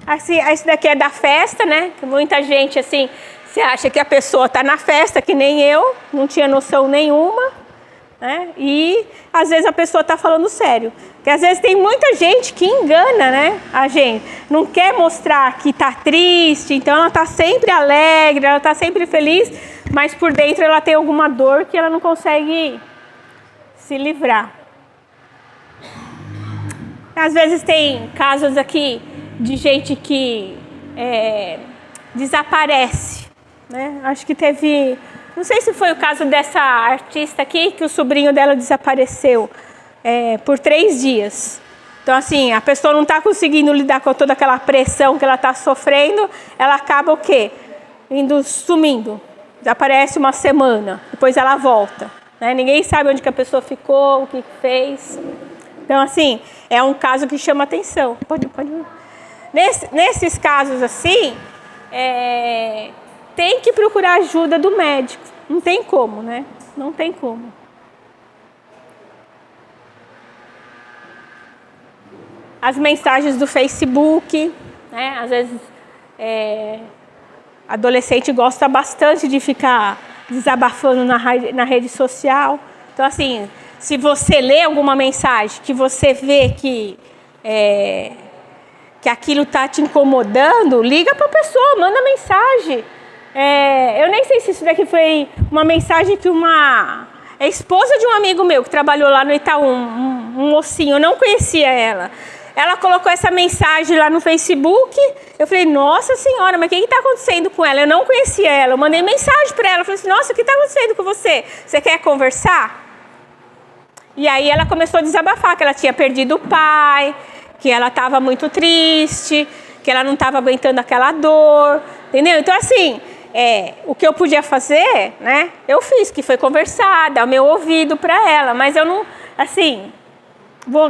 Assim, esse daqui é da festa, né? Muita gente, assim, você acha que a pessoa está na festa, que nem eu, não tinha noção nenhuma, né? E às vezes a pessoa está falando sério. Porque às vezes tem muita gente que engana, né? A gente não quer mostrar que está triste, então ela está sempre alegre, ela está sempre feliz, mas por dentro ela tem alguma dor que ela não consegue se livrar. Às vezes tem casos aqui de gente que desaparece, né? Acho que teve, não sei se foi o caso dessa artista aqui, que o sobrinho dela desapareceu por 3 dias. Então, assim, a pessoa não está conseguindo lidar com toda aquela pressão que ela está sofrendo, ela acaba o quê? Sumindo. Desaparece uma semana, depois ela volta, né? Ninguém sabe onde que a pessoa ficou, o que fez. Então, assim, é um caso que chama atenção. Pode. Nesses casos, assim, tem que procurar ajuda do médico. Não tem como, né? Não tem como. As mensagens do Facebook, né? Às vezes, adolescente gosta bastante de ficar desabafando na rede social. Então, assim, se você lê alguma mensagem que você vê que aquilo está te incomodando, liga para a pessoa, manda mensagem. Eu nem sei se isso daqui foi uma mensagem que a esposa de um amigo meu que trabalhou lá no Itaú, um mocinho, eu não conhecia ela. Ela colocou essa mensagem lá no Facebook. Eu falei, nossa senhora, mas o que está acontecendo com ela? Eu não conhecia ela. Eu mandei mensagem para ela. Eu falei assim, nossa, o que está acontecendo com você? Você quer conversar? E aí ela começou a desabafar, que ela tinha perdido o pai, que ela estava muito triste, que ela não estava aguentando aquela dor, entendeu? Então, assim, o que eu podia fazer, né? Eu fiz, que foi conversar, dar o meu ouvido para ela. Mas eu não, assim...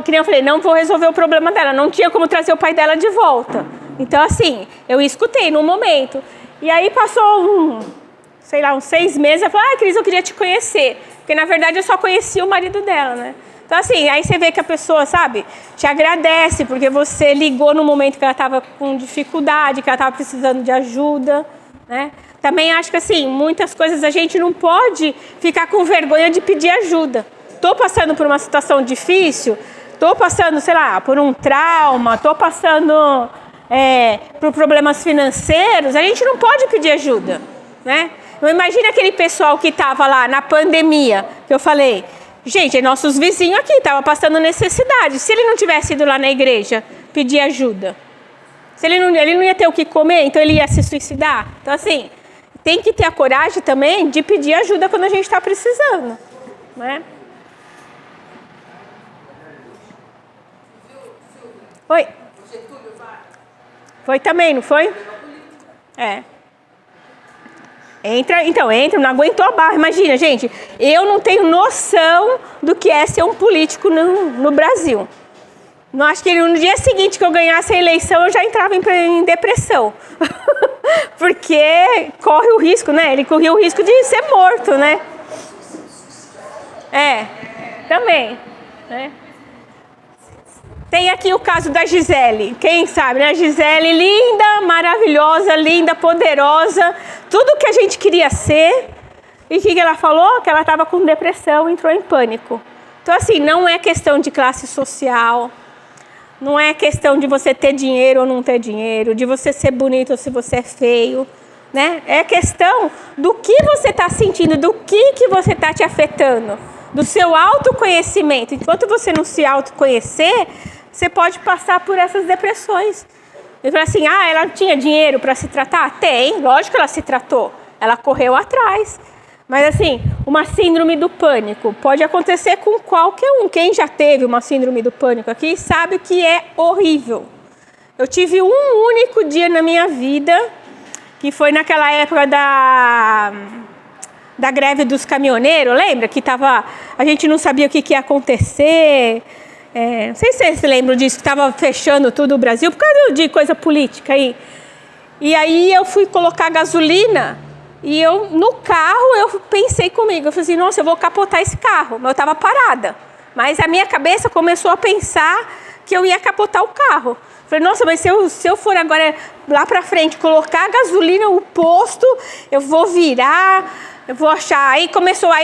que nem eu falei, não vou resolver o problema dela, não tinha como trazer o pai dela de volta. Então, assim, eu escutei no momento. E aí passou uns 6 meses, eu falei, Cris, eu queria te conhecer. Porque, na verdade, eu só conhecia o marido dela, né? Então, assim, aí você vê que a pessoa, sabe, te agradece, porque você ligou no momento que ela estava com dificuldade, que ela estava precisando de ajuda, né? Também acho que, assim, muitas coisas a gente não pode ficar com vergonha de pedir ajuda. Estou passando por uma situação difícil, estou passando, sei lá, por um trauma, estou passando por problemas financeiros, a gente não pode pedir ajuda, né? Não imagina aquele pessoal que estava lá na pandemia, que eu falei, gente, nossos vizinhos aqui estavam passando necessidade. Se ele não tivesse ido lá na igreja pedir ajuda, se ele não ia ter o que comer, então ele ia se suicidar. Então, assim, tem que ter a coragem também de pedir ajuda quando a gente está precisando, né? Oi. Foi também, não foi? É. Entra, não aguentou a barra. Imagina, gente, eu não tenho noção do que é ser um político no Brasil. Não acho que no dia seguinte que eu ganhasse a eleição, eu já entrava em depressão. Porque corre o risco, né? Ele corria o risco de ser morto, né? Também, né? Tem aqui o caso da Gisele, quem sabe, né? A Gisele, linda, maravilhosa, linda, poderosa, tudo que a gente queria ser. E o que ela falou? Que ela estava com depressão, entrou em pânico. Então, assim, não é questão de classe social, não é questão de você ter dinheiro ou não ter dinheiro, de você ser bonito ou se você é feio, né? É questão do que você está sentindo, do que você está te afetando, do seu autoconhecimento. Enquanto você não se autoconhecer, você pode passar por essas depressões. Ele fala assim, ela tinha dinheiro para se tratar? Tem, lógico que ela se tratou. Ela correu atrás. Mas assim, uma síndrome do pânico pode acontecer com qualquer um. Quem já teve uma síndrome do pânico aqui sabe que é horrível. Eu tive um único dia na minha vida, que foi naquela época da greve dos caminhoneiros, lembra? Que a gente não sabia o que ia acontecer. Não sei se vocês se lembram disso, que estava fechando tudo o Brasil por causa de coisa política aí. E aí eu fui colocar gasolina e no carro eu pensei comigo, eu falei assim, nossa, eu vou capotar esse carro. Mas eu estava parada. Mas a minha cabeça começou a pensar que eu ia capotar o carro. Eu falei, nossa, mas se eu for agora lá pra frente colocar gasolina no posto, eu vou virar, eu vou achar. Aí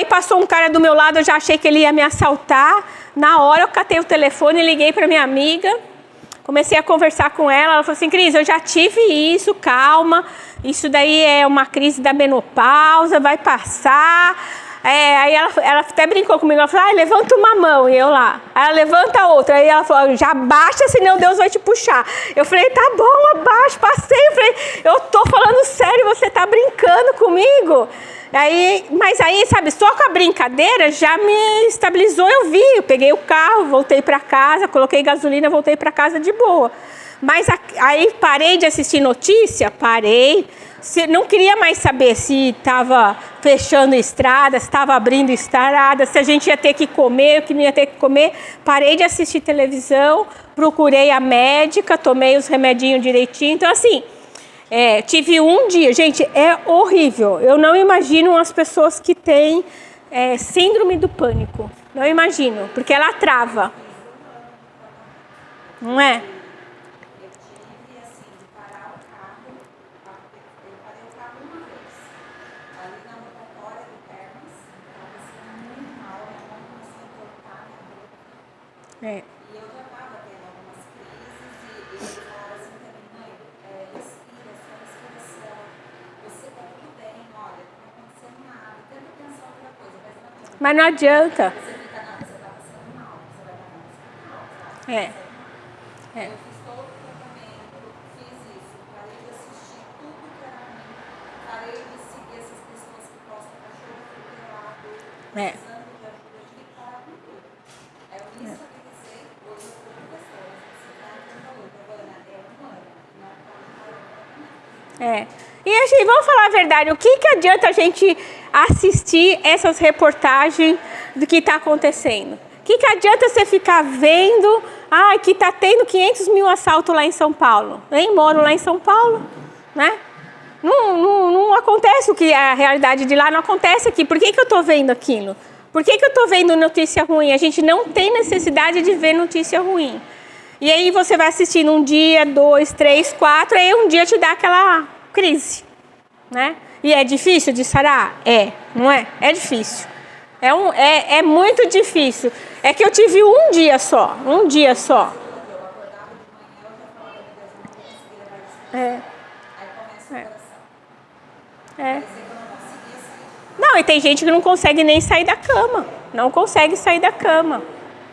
passou um cara do meu lado, eu já achei que ele ia me assaltar. Na hora eu catei o telefone, liguei para minha amiga, comecei a conversar com ela falou assim, Cris, eu já tive isso, calma, isso daí é uma crise da menopausa, vai passar. Aí ela até brincou comigo, ela falou, levanta uma mão, e eu lá. Aí ela levanta a outra, aí ela falou, já baixa, senão Deus vai te puxar. Eu falei, tá bom, abaixo, passei, eu falei, eu tô falando sério, você tá brincando comigo? Mas aí, sabe, só com a brincadeira já me estabilizou, eu peguei o carro, voltei para casa, coloquei gasolina, voltei para casa de boa. Mas aí parei de assistir notícia, não queria mais saber se estava fechando estrada, se estava abrindo estrada, se a gente ia ter que comer, o que não ia ter que comer. Parei de assistir televisão, procurei a médica, tomei os remedinhos direitinho, então assim... tive um dia, gente, é horrível. Eu não imagino as pessoas que têm síndrome do pânico. Não imagino, porque ela trava. Não é? Eu tive, assim, de parar o carro, eu parei o carro uma vez, ali na rotatória do Termas, estava passando muito mal, minha mão começou a cortar minha boca. E eu já estava tendo algumas crises, e ele falava assim para mim, mãe, respira, só respiração, você está tudo bem, olha, não está acontecendo nada, tenta pensar outra coisa, mas não adianta. Você fica, não, você está passando mal, você vai parar no hospital, sabe? Eu fiz todo o tratamento, fiz isso, parei de assistir tudo que era ruim, parei de seguir essas pessoas que postam cachorro atropelado, precisando de ajuda, eu tive que parar com tudo. Aí eu me estabilizei, hoje eu sou professora, você está falando, Giovana, é humana, não está. E a gente, vamos falar a verdade, o que adianta a gente assistir essas reportagens do que está acontecendo? O que adianta você ficar vendo, que está tendo 500 mil assaltos lá em São Paulo? Nem moro lá em São Paulo, né? Não acontece o que a realidade de lá não acontece aqui. Por que eu estou vendo aquilo? Por que eu estou vendo notícia ruim? A gente não tem necessidade de ver notícia ruim. E aí você vai assistindo um dia, 2, 3, 4, aí um dia te dá aquela crise, né? E é difícil de sarar? Não é? É difícil. É muito difícil. É que eu tive um dia só. Não, e tem gente que não consegue nem sair da cama. Não consegue sair da cama.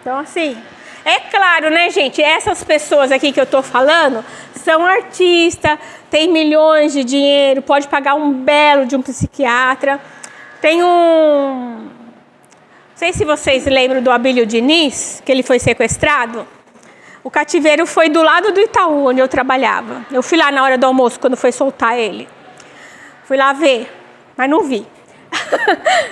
Então, assim, É claro, né, gente? Essas pessoas aqui que eu tô falando são artistas, têm milhões de dinheiro, pode pagar um belo de um psiquiatra. Tem um... Não sei se vocês lembram do Abílio Diniz, que ele foi sequestrado. O cativeiro foi do lado do Itaú, onde eu trabalhava. Eu fui lá na hora do almoço, quando foi soltar ele. Fui lá ver, mas não vi.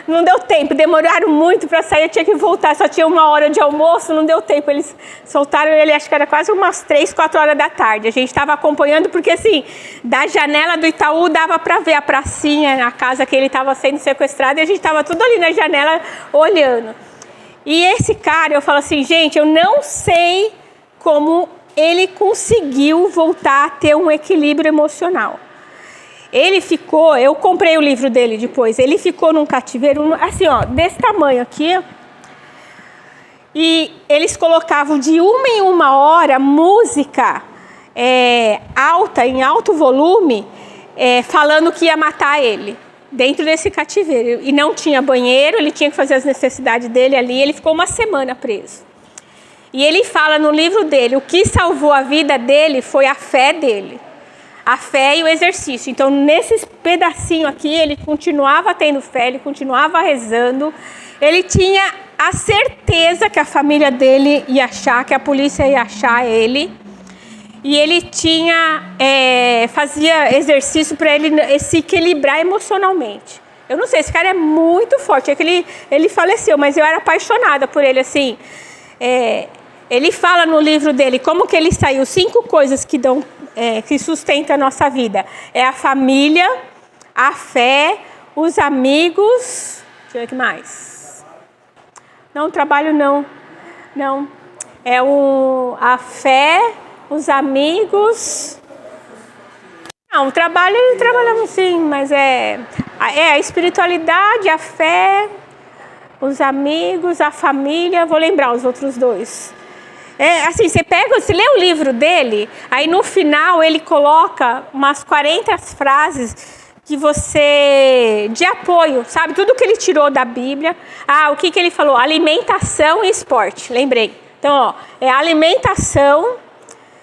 Não deu tempo, demoraram muito para sair, eu tinha que voltar, só tinha 1 hora de almoço, não deu tempo. Eles soltaram ele, acho que era quase umas 3, 4 horas da tarde. A gente estava acompanhando, porque assim, da janela do Itaú dava para ver a pracinha, a casa que ele estava sendo sequestrado, e a gente estava tudo ali na janela olhando. E esse cara, eu falo assim, gente, eu não sei como ele conseguiu voltar a ter um equilíbrio emocional. Ele ficou, eu comprei o livro dele depois, ele ficou num cativeiro, assim, ó, desse tamanho aqui. E eles colocavam de 1 em 1 hora música alta, em alto volume, falando que ia matar ele, dentro desse cativeiro. E não tinha banheiro, ele tinha que fazer as necessidades dele ali, ele ficou 1 semana preso. E ele fala no livro dele, o que salvou a vida dele foi a fé dele. A fé e o exercício. Então, nesse pedacinho aqui, ele continuava tendo fé, ele continuava rezando. Ele tinha a certeza que a família dele ia achar, que a polícia ia achar ele. E ele fazia exercício para ele se equilibrar emocionalmente. Eu não sei, esse cara é muito forte. É que ele faleceu, mas eu era apaixonada por ele, assim. Ele fala no livro dele como que ele saiu, 5 coisas que sustentam a nossa vida. É a família, a fé, os amigos... Deixa eu ver o que mais. Não, trabalho não. Não. É a fé, os amigos... Não, o trabalho ele trabalhava sim, mas a espiritualidade, a fé, os amigos, a família... Vou lembrar os outros 2. Assim, você lê o livro dele, aí no final ele coloca umas 40 frases de apoio, sabe? Tudo que ele tirou da Bíblia. O que ele falou? Alimentação e esporte, lembrei. Então, ó, alimentação,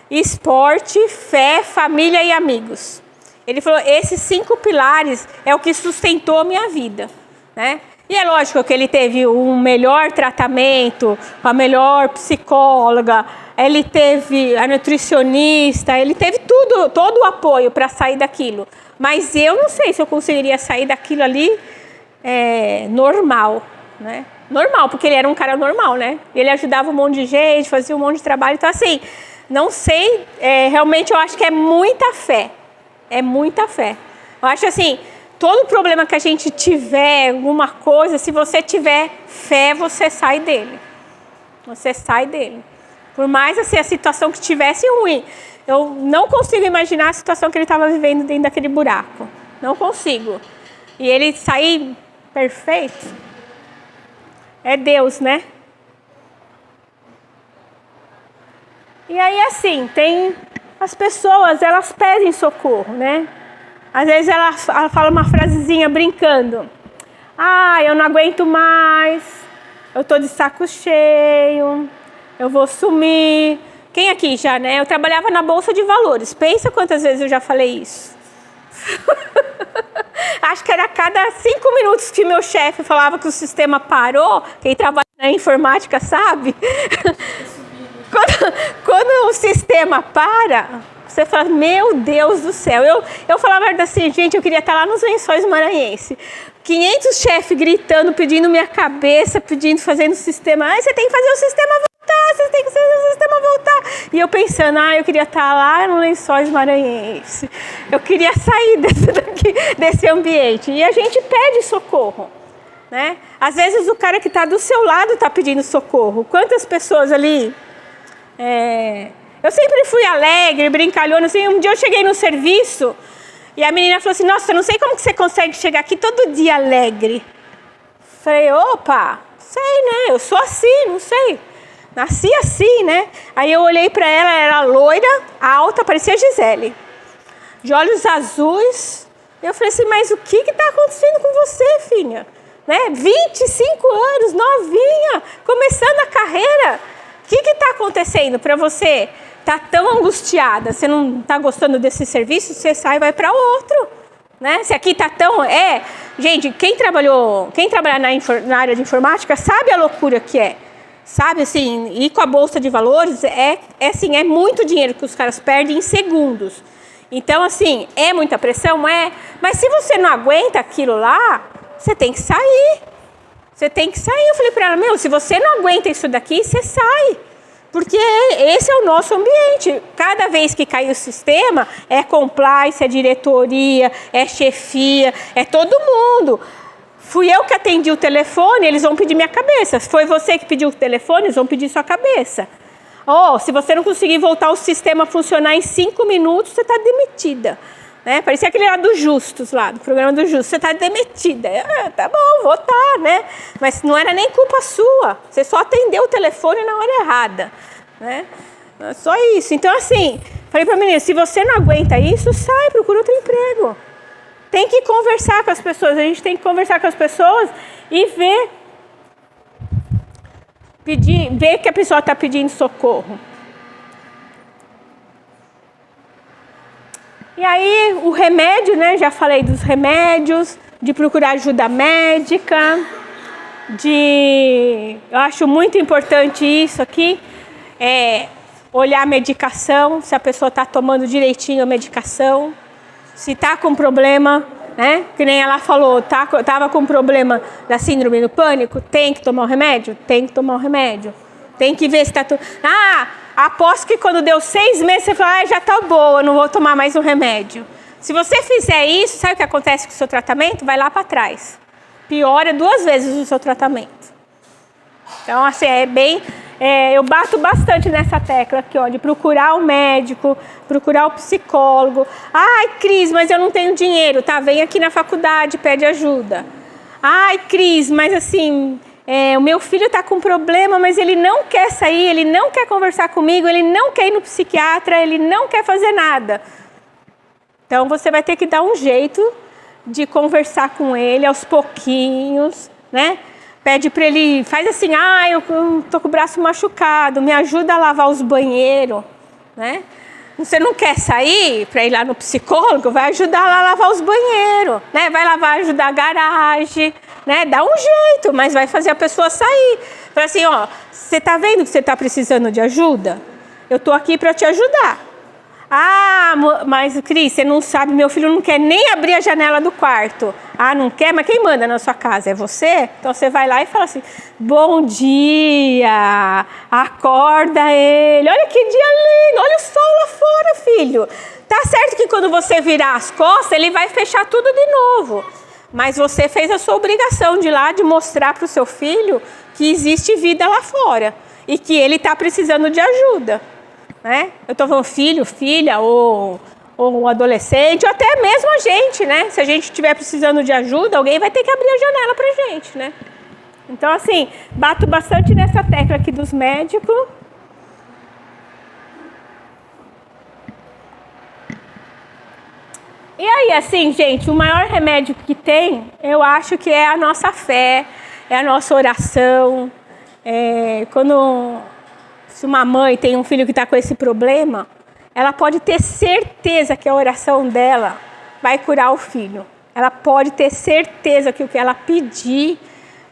esporte, fé, família e amigos. Ele falou, esses 5 pilares é o que sustentou a minha vida, né? E é lógico que ele teve um melhor tratamento, a melhor psicóloga, ele teve a nutricionista, ele teve todo o apoio para sair daquilo. Mas eu não sei se eu conseguiria sair daquilo ali normal, né? Normal, porque ele era um cara normal, né? Ele ajudava um monte de gente, fazia um monte de trabalho. Então, assim, não sei, realmente eu acho que é muita fé. É muita fé. Eu acho assim... Todo problema que a gente tiver, alguma coisa, se você tiver fé, você sai dele. Você sai dele. Por mais assim, a situação que tivesse ruim. Eu não consigo imaginar a situação que ele estava vivendo dentro daquele buraco. Não consigo. E ele sair perfeito. É Deus, né? E aí assim, tem as pessoas, elas pedem socorro, né? Às vezes ela fala uma frasezinha brincando. Eu não aguento mais, eu tô de saco cheio, eu vou sumir. Quem aqui já, né? Eu trabalhava na Bolsa de Valores. Pensa quantas vezes eu já falei isso. Acho que era a cada 5 minutos que meu chefe falava que o sistema parou. Quem trabalha na informática sabe. Quando o sistema para... Você fala, meu Deus do céu. Eu falava assim, gente, eu queria estar lá nos Lençóis Maranhenses. 500 chefes gritando, pedindo minha cabeça, fazendo o sistema. Você tem que fazer o sistema voltar, você tem que fazer o sistema voltar. E eu pensando, eu queria estar lá nos Lençóis Maranhenses. Eu queria sair desse ambiente. E a gente pede socorro, né? Às vezes o cara que está do seu lado está pedindo socorro. Quantas pessoas ali... Eu sempre fui alegre, brincalhona, assim. Um dia eu cheguei no serviço e a menina falou assim, nossa, eu não sei como que você consegue chegar aqui todo dia alegre. Falei, opa, sei, né? Eu sou assim, não sei. Nasci assim, né? Aí eu olhei pra ela, era loira, alta, parecia Gisele. De olhos azuis. Eu falei assim, mas o que tá acontecendo com você, filha? Né? 25 anos, novinha, começando a carreira. O que está acontecendo para você tá tão angustiada? Você não está gostando desse serviço? Você sai e vai para outro. Né? Se aqui está tão... Gente, quem trabalha na área de informática sabe a loucura que é. Sabe, assim, ir com a bolsa de valores é muito dinheiro que os caras perdem em segundos. Então, assim, é muita pressão? Mas se você não aguenta aquilo lá, você tem que sair. Você tem que sair. Eu falei para ela, se você não aguenta isso daqui, você sai. Porque esse é o nosso ambiente. Cada vez que cai o sistema, é compliance, é diretoria, é chefia, é todo mundo. Fui eu que atendi o telefone, eles vão pedir minha cabeça. Foi você que pediu o telefone, eles vão pedir sua cabeça. Se você não conseguir voltar o sistema a funcionar em 5 minutos, você está demitida. Né? Parecia aquele lá do Justus, lá, do programa do Justus. Você está demitida. Tá bom, vou estar, né? Mas não era nem culpa sua. Você só atendeu o telefone na hora errada. Né? Só isso. Então, assim, falei para a menina, se você não aguenta isso, sai, procura outro emprego. Tem que conversar com as pessoas. A gente tem que conversar com as pessoas e ver que a pessoa está pedindo socorro. E aí, o remédio, né? Já falei dos remédios, de procurar ajuda médica, eu acho muito importante isso aqui, olhar a medicação, se a pessoa está tomando direitinho a medicação, se está com problema, né? Que nem ela falou, estava com problema da síndrome do pânico, tem que tomar o remédio? Tem que tomar o remédio. Tem que ver se está... aposto que quando deu 6 meses, você fala, já está boa, não vou tomar mais um remédio. Se você fizer isso, sabe o que acontece com o seu tratamento? Vai lá para trás. Piora 2 vezes o seu tratamento. Então, assim, eu bato bastante nessa tecla aqui, de procurar o médico, procurar o psicólogo. Ai, Cris, mas eu não tenho dinheiro, tá? Vem aqui na faculdade, pede ajuda. Ai, Cris, mas assim... o meu filho está com problema, mas ele não quer sair, ele não quer conversar comigo, ele não quer ir no psiquiatra, ele não quer fazer nada. Então, você vai ter que dar um jeito de conversar com ele aos pouquinhos, né? Pede para ele, faz assim, eu tô com o braço machucado, me ajuda a lavar os banheiros, né? Você não quer sair para ir lá no psicólogo, vai ajudar lá a lavar os banheiros, né? Vai ajudar a garagem, né? Dá um jeito, mas vai fazer a pessoa sair. Fala assim, você tá vendo que você tá precisando de ajuda? Eu tô aqui para te ajudar. Mas Cris, você não sabe, meu filho não quer nem abrir a janela do quarto. Não quer? Mas quem manda na sua casa? É você? Então você vai lá e fala assim, bom dia, acorda ele, olha que dia lindo, olha o sol lá fora, filho. Tá certo que quando você virar as costas, ele vai fechar tudo de novo. Mas você fez a sua obrigação de ir lá, de mostrar para o seu filho que existe vida lá fora e que ele está precisando de ajuda. Né? Eu estou falando filho, filha, ou um adolescente, ou até mesmo a gente, né? Se a gente estiver precisando de ajuda, alguém vai ter que abrir a janela para a gente, né? Então, assim, bato bastante nessa tecla aqui dos médicos. E aí, assim, gente, o maior remédio que tem, eu acho que é a nossa fé, é a nossa oração. Se uma mãe tem um filho que está com esse problema, ela pode ter certeza que a oração dela vai curar o filho. Ela pode ter certeza que o que ela pedir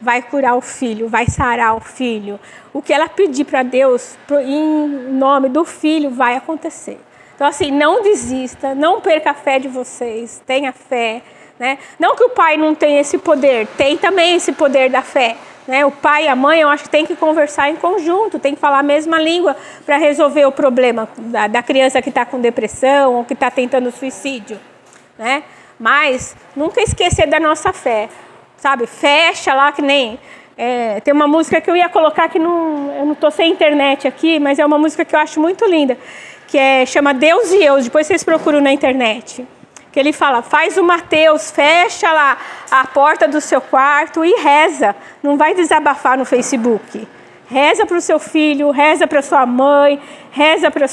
vai curar o filho, vai sarar o filho. O que ela pedir para Deus, em nome do filho, vai acontecer. Então, assim, não desista, não perca a fé de vocês, tenha fé. Né? Não que o pai não tenha esse poder, tem também esse poder da fé. Né? O pai e a mãe, eu acho que tem que conversar em conjunto, tem que falar a mesma língua para resolver o problema da criança que está com depressão ou que está tentando suicídio. Né? Mas nunca esquecer da nossa fé, sabe? Fecha lá que nem... tem uma música que eu ia colocar que eu não estou sem internet aqui, mas é uma música que eu acho muito linda, que chama Deus e Eu, depois vocês procuram na internet. Que ele fala, faz o Mateus, fecha lá a porta do seu quarto e reza. Não vai desabafar no Facebook. Reza para o seu filho, reza para sua mãe, reza para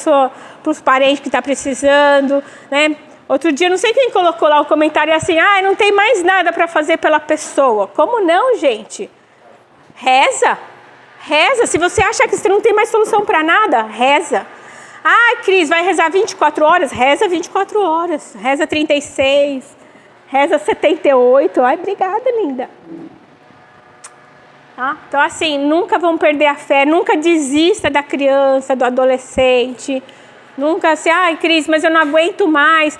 os parentes que estão precisando. Né? Outro dia, não sei quem colocou lá o comentário assim, não tem mais nada para fazer pela pessoa. Como não, gente? Reza. Reza. Se você acha que você não tem mais solução para nada, reza. Ah, Cris, vai rezar 24 horas? Reza 24 horas. Reza 36. Reza 78. Ai, obrigada, linda. Tá? Então, assim, nunca vão perder a fé. Nunca desista da criança, do adolescente. Nunca assim, ai, Cris, mas eu não aguento mais.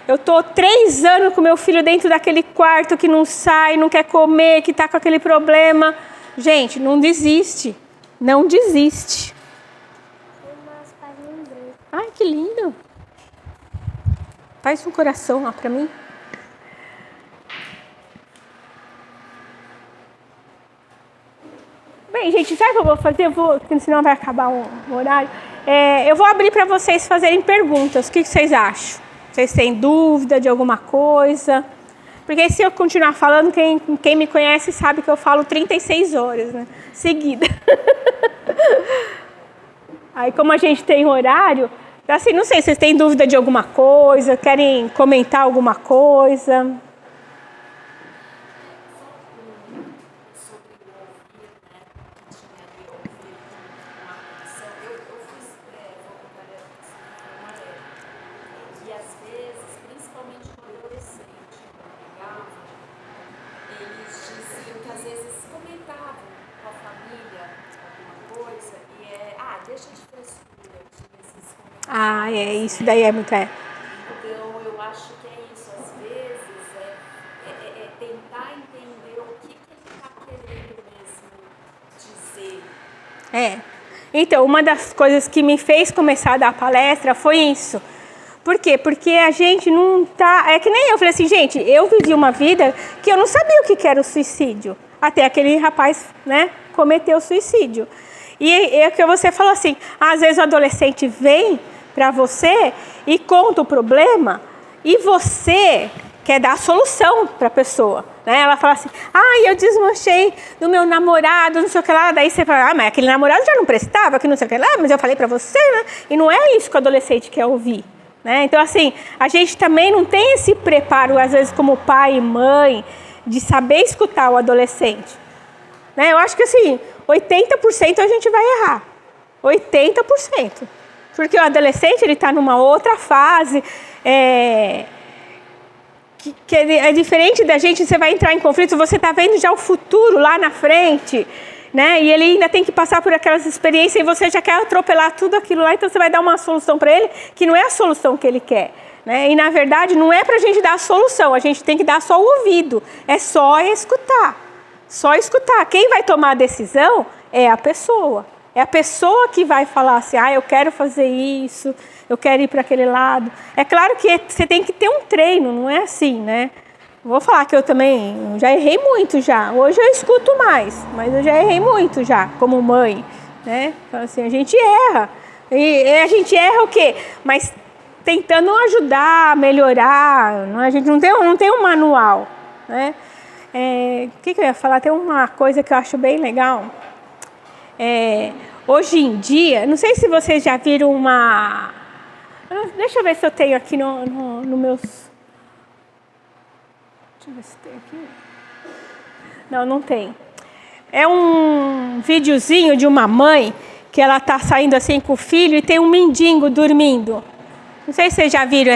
Eu estou 3 anos com meu filho dentro daquele quarto que não sai, não quer comer, que está com aquele problema. Gente, não desiste. Não desiste. Ai, que lindo. Faz um coração lá para mim. Bem, gente, sabe o que eu vou fazer? Porque senão vai acabar o horário. Eu vou abrir para vocês fazerem perguntas. O que vocês acham? Vocês têm dúvida de alguma coisa? Porque se eu continuar falando, quem me conhece sabe que eu falo 36 horas, né? Seguida. Aí, como a gente tem horário, assim, não sei se vocês têm dúvida de alguma coisa, querem comentar alguma coisa. Ah, isso daí é muito... Então, eu acho que é isso. Às vezes, tentar entender o que ele está querendo mesmo dizer. Então, uma das coisas que me fez começar a dar palestra foi isso. Por quê? Porque a gente não tá... É que nem eu falei assim, gente, eu vivi uma vida que eu não sabia o que era o suicídio. Até aquele rapaz, né, cometeu suicídio. E é que você falou assim, às vezes o adolescente vem para você e conta o problema e você quer dar a solução para a pessoa, né? Ela fala assim, eu desmanchei do meu namorado, não sei o que lá. Daí você fala, mas aquele namorado já não prestava, que não sei o que lá, mas eu falei para você, né? E não é isso que o adolescente quer ouvir, né? Então, assim, a gente também não tem esse preparo, às vezes, como pai e mãe, de saber escutar o adolescente, né? Eu acho que, assim, 80% a gente vai errar, 80%. Porque o adolescente, ele está numa outra fase, que é diferente da gente. Você vai entrar em conflito, você está vendo já o futuro lá na frente, né? E ele ainda tem que passar por aquelas experiências e você já quer atropelar tudo aquilo lá, então você vai dar uma solução para ele que não é a solução que ele quer, né? E na verdade não é para a gente dar a solução, a gente tem que dar só o ouvido, é só escutar, só escutar. Quem vai tomar a decisão é a pessoa. É a pessoa que vai falar assim, eu quero fazer isso, eu quero ir para aquele lado. É claro que você tem que ter um treino, não é assim, né? Vou falar que eu também já errei muito já. Hoje eu escuto mais, mas eu já errei muito já, como mãe, né? Então, assim, a gente erra. E a gente erra o quê? Mas tentando ajudar, melhorar. Não, a gente não tem um manual, né? O que eu ia falar? Tem uma coisa que eu acho bem legal. Hoje em dia, não sei se vocês já viram uma... Deixa eu ver se eu tenho aqui no meus... Deixa eu ver se tem aqui. Não tem. É um videozinho de uma mãe que ela tá saindo assim com o filho e tem um mendigo dormindo. Não sei se vocês já viram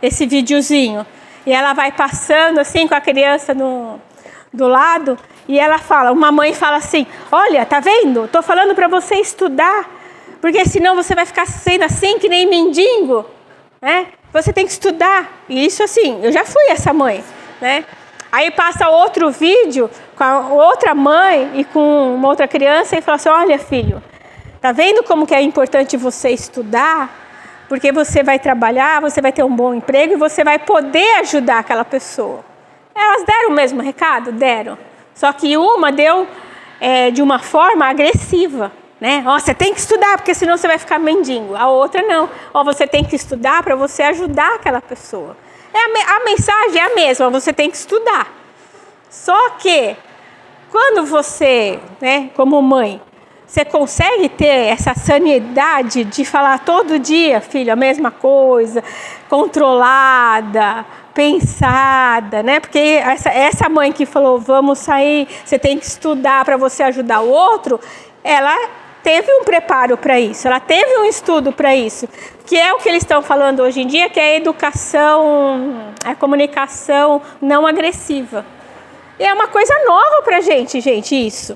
esse videozinho. E ela vai passando assim com a criança do lado e ela fala, uma mãe fala assim, olha, tá vendo? Tô falando para você estudar, porque senão você vai ficar sendo assim que nem mendigo, né? Você tem que estudar. E isso assim, eu já fui essa mãe, né? Aí passa outro vídeo com a outra mãe e com uma outra criança e fala assim, olha filho, tá vendo como que é importante você estudar? Porque você vai trabalhar, você vai ter um bom emprego e você vai poder ajudar aquela pessoa. Elas deram o mesmo recado? Deram. Só que uma deu de uma forma agressiva, né? Você tem que estudar, porque senão você vai ficar mendigo. A outra não. Você tem que estudar para você ajudar aquela pessoa. A mensagem é a mesma, você tem que estudar. Só que, quando você, né, como mãe, Você consegue ter essa sanidade de falar todo dia, filho, a mesma coisa, controlada, pensada, né? Porque essa mãe que falou, vamos sair, você tem que estudar para você ajudar o outro, ela teve um preparo para isso, ela teve um estudo para isso, que é o que eles estão falando hoje em dia, que é a educação, a comunicação não agressiva. E é uma coisa nova para gente, isso.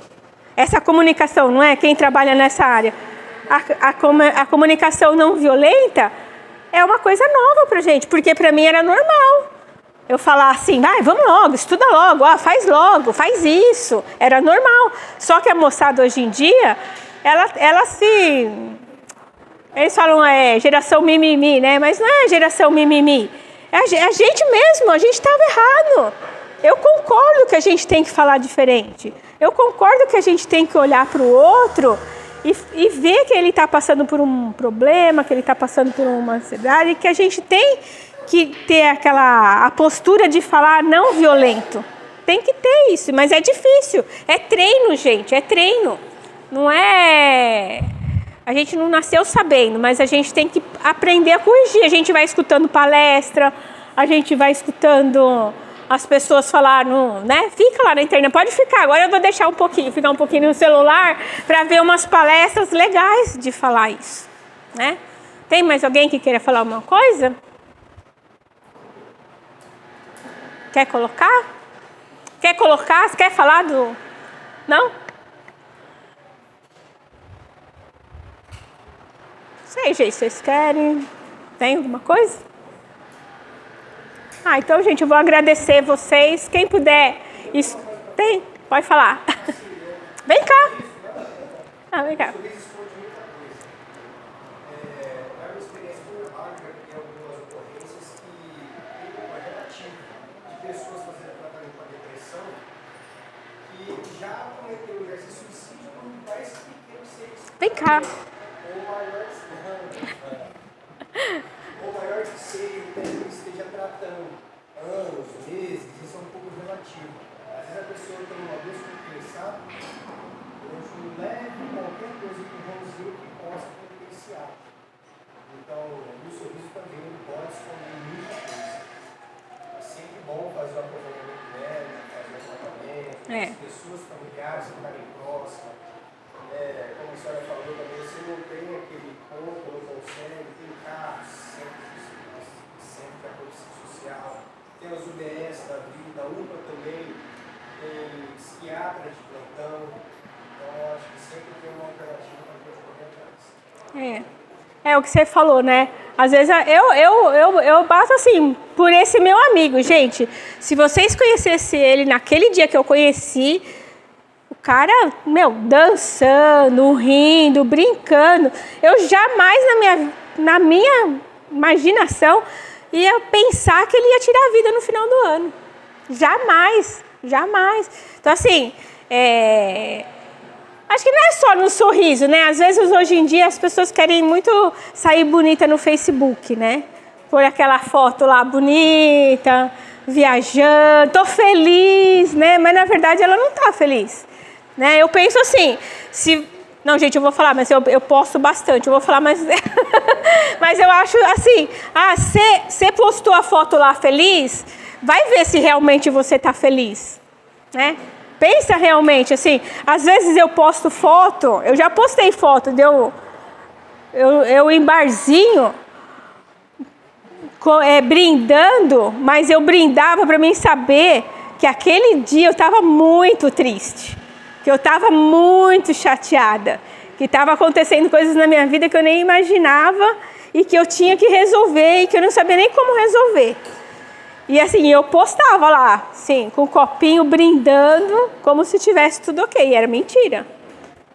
Essa comunicação, não é? Quem trabalha nessa área. A comunicação não violenta é uma coisa nova pra gente, porque pra mim era normal. Eu falar assim, vai, vamos logo, estuda logo, faz logo, faz isso. Era normal. Só que a moçada hoje em dia, eles falam, geração mimimi, né? Mas não é geração mimimi. É a gente mesmo, a gente estava errado. Eu concordo que a gente tem que falar diferente. Eu concordo que a gente tem que olhar para o outro e ver que ele está passando por um problema, que ele está passando por uma ansiedade, que a gente tem que ter a postura de falar não violento. Tem que ter isso, mas é difícil. É treino, gente, é treino. Não é... A gente não nasceu sabendo, mas a gente tem que aprender a corrigir. A gente vai escutando palestra, a gente vai escutando... As pessoas falaram, né? Fica lá na internet, pode ficar. Agora eu vou deixar ficar um pouquinho no celular para ver umas palestras legais de falar isso, né? Tem mais alguém que queira falar alguma coisa? Quer colocar? Você quer falar do... Não? Sei, gente, vocês querem? Tem alguma coisa? Então, gente, eu vou agradecer vocês. Quem puder... Isso, tem? Pode falar. Vem cá. Vem cá. É uma experiência muito básica em algumas ocorrências que tem uma relativa de pessoas fazendo tratamento para depressão que já cometeram esse suicídio por mais pequeno seja. Vem cá. Ou maior que seja, o médico esteja tratando anos, meses, isso é um pouco relativo. Às vezes a pessoa tem uma vez compensada, durante um leve qualquer coisa que vãozinho que possa potenciar. Então, o sorriso também ele pode esconder muita coisa. É sempre bom fazer o acompanhamento médico, fazer o tratamento, as pessoas familiares ficarem próximas. Como a senhora falou também, você não tem aquele ponto, não consegue, tem carros, sempre a produção social, tem as UBS da vida, a UPA também, tem psiquiatra de plantão, então eu acho que sempre tem uma alternativa para a gente correr atrás. É o que você falou, né? Às vezes eu bato assim, por esse meu amigo. Gente, se vocês conhecessem ele naquele dia que eu conheci, o cara, dançando, rindo, brincando, eu jamais na minha imaginação ia pensar que ele ia tirar a vida no final do ano. Jamais. Então, assim, acho que não é só no sorriso, né? Às vezes, hoje em dia, as pessoas querem muito sair bonita no Facebook, né? Pôr aquela foto lá bonita, viajando, tô feliz, né? Mas, na verdade, ela não tá feliz, né? Eu penso assim, Não, gente, eu vou falar, mas eu posto bastante. Eu vou falar, mas... mas eu acho assim... você postou a foto lá feliz, vai ver se realmente você tá feliz, né? Pensa realmente, assim... Às vezes eu posto foto... Eu já postei foto de eu em barzinho... brindando, mas eu brindava para mim saber que aquele dia eu estava muito triste. Que eu estava muito chateada, que estava acontecendo coisas na minha vida que eu nem imaginava e que eu tinha que resolver e que eu não sabia nem como resolver. E assim, eu postava lá, assim, com um copinho brindando, como se tivesse tudo ok, era mentira,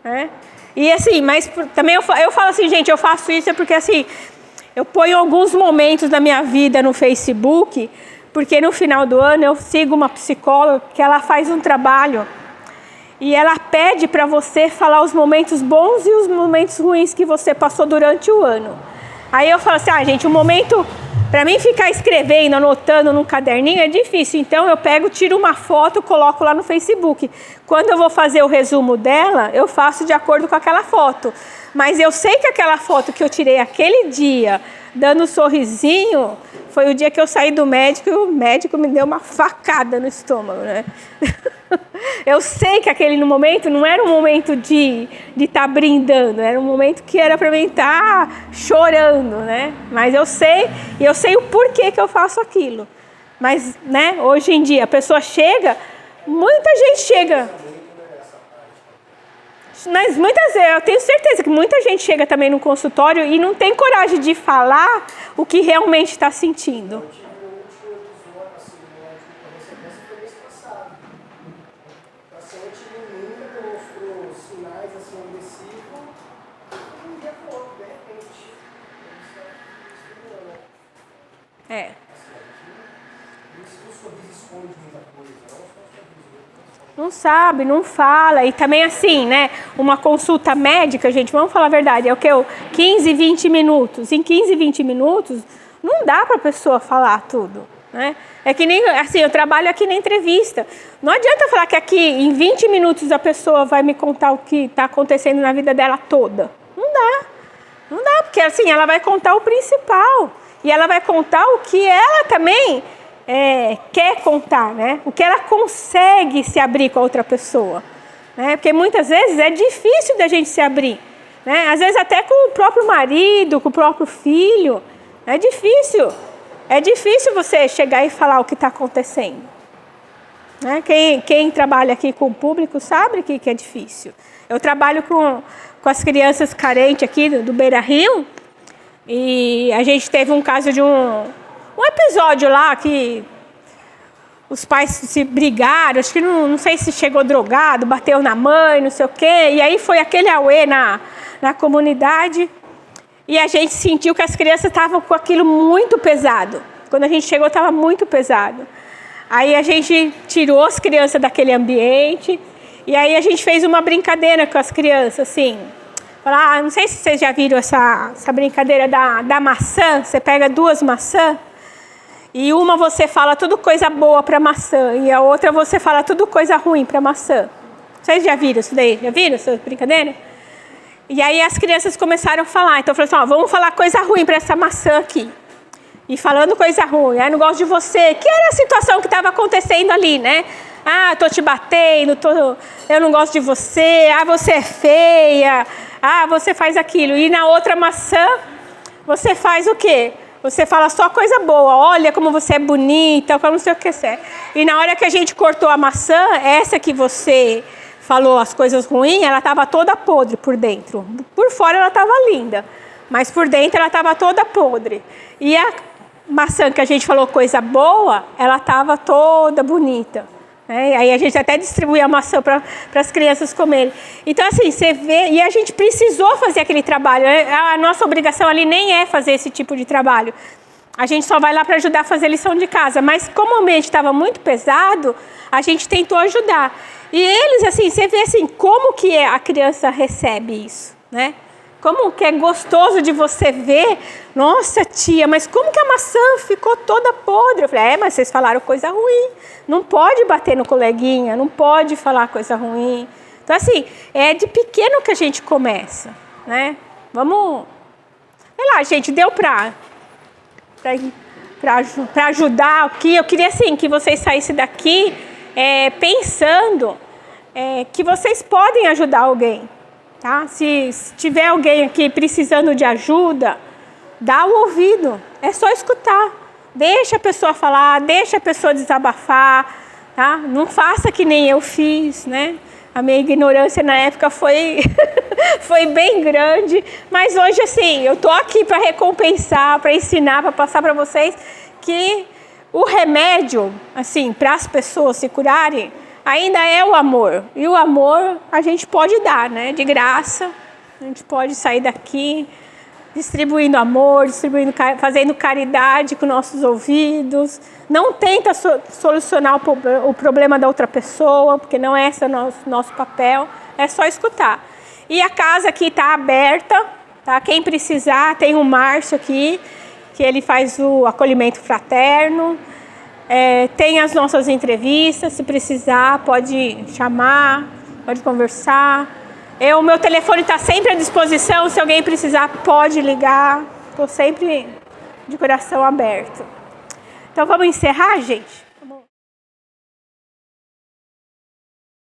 né? E assim, mas também eu falo assim, gente, eu faço isso porque assim, eu ponho alguns momentos da minha vida no Facebook, porque no final do ano eu sigo uma psicóloga que ela faz um trabalho e ela pede para você falar os momentos bons e os momentos ruins que você passou durante o ano. Aí eu falo assim, gente, o momento Para mim ficar escrevendo, anotando num caderninho é difícil. Então eu pego, tiro uma foto, coloco lá no Facebook. Quando eu vou fazer o resumo dela, eu faço de acordo com aquela foto. Mas eu sei que aquela foto que eu tirei aquele dia, dando um sorrisinho, foi o dia que eu saí do médico e o médico me deu uma facada no estômago, né? Eu sei que aquele no momento não era um momento de estar brindando, era um momento que era para mim estar chorando, né? Mas eu sei o porquê que eu faço aquilo. Mas, né, hoje em dia a pessoa chega, muita gente chega. Mas muitas vezes, eu tenho certeza que muita gente chega também no consultório e não tem coragem de falar o que realmente está sentindo. É. Não sabe, não fala. E também assim, né? Uma consulta médica, gente, vamos falar a verdade, é o que? 15, 20 minutos. Em 15, 20 minutos, não dá para a pessoa falar tudo, né? É que nem, assim, eu trabalho aqui na entrevista. Não adianta falar que aqui, em 20 minutos, a pessoa vai me contar o que está acontecendo na vida dela toda. Não dá. Não dá, porque assim, ela vai contar o principal. E ela vai contar o que ela também quer contar, né? O que ela consegue se abrir com a outra pessoa, né? Porque muitas vezes é difícil da gente se abrir, né? Às vezes até com o próprio marido, com o próprio filho, é difícil. É difícil você chegar e falar o que está acontecendo, né? Quem trabalha aqui com o público sabe que é difícil. Eu trabalho com as crianças carentes aqui do Beira Rio e a gente teve um caso de um episódio lá que os pais se brigaram, acho que não sei se chegou drogado, bateu na mãe, não sei o quê, e aí foi aquele auê na comunidade e a gente sentiu que as crianças estavam com aquilo muito pesado. Quando a gente chegou estava muito pesado. Aí a gente tirou as crianças daquele ambiente e aí a gente fez uma brincadeira com as crianças, assim. Falar, não sei se vocês já viram essa brincadeira da maçã, você pega 2 maçãs, e uma você fala tudo coisa boa para maçã e a outra você fala tudo coisa ruim para maçã. Vocês já viram isso daí? Já viram essa brincadeira? E aí as crianças começaram a falar. Então eu falei assim, vamos falar coisa ruim para essa maçã aqui. E falando coisa ruim. Não gosto de você. Que era a situação que estava acontecendo ali, né? Tô te batendo, eu não gosto de você. Você é feia. Você faz aquilo. E na outra maçã, você faz o quê? Você fala só coisa boa, olha como você é bonita, como não sei o que é. E na hora que a gente cortou a maçã, essa que você falou as coisas ruins, ela estava toda podre por dentro. Por fora ela estava linda, mas por dentro ela estava toda podre. E a maçã que a gente falou coisa boa, ela estava toda bonita. Aí a gente até distribui a maçã para as crianças comerem. Então assim, você vê, e a gente precisou fazer aquele trabalho. A nossa obrigação ali nem é fazer esse tipo de trabalho. A gente só vai lá para ajudar a fazer lição de casa. Mas como o ambiente estava muito pesado, a gente tentou ajudar. E eles, assim, você vê assim, como que a criança recebe isso, né? Como que é gostoso de você ver, nossa tia, mas como que a maçã ficou toda podre? Eu falei, mas vocês falaram coisa ruim, não pode bater no coleguinha, não pode falar coisa ruim. Então assim, é de pequeno que a gente começa, né? Vamos, sei lá, gente, deu para ajudar aqui. Eu queria assim, que vocês saíssem daqui pensando que vocês podem ajudar alguém. Tá? Se tiver alguém aqui precisando de ajuda, dá o ouvido, é só escutar. Deixa a pessoa falar, deixa a pessoa desabafar, tá? Não faça que nem eu fiz, né? A minha ignorância na época foi bem grande, mas hoje assim, eu tô aqui para recompensar, para ensinar, para passar para vocês que o remédio, assim, para as pessoas se curarem, ainda é o amor. E o amor a gente pode dar, né? De graça. A gente pode sair daqui distribuindo amor, fazendo caridade com nossos ouvidos. Não tenta solucionar o problema da outra pessoa, porque não é esse o nosso papel. É só escutar. E a casa aqui está aberta, tá? Quem precisar, tem o Márcio aqui. que ele faz o acolhimento fraterno. Tem as nossas entrevistas, se precisar, pode chamar, pode conversar. O meu telefone está sempre à disposição, se alguém precisar, pode ligar. Estou sempre de coração aberto. Então, vamos encerrar, gente?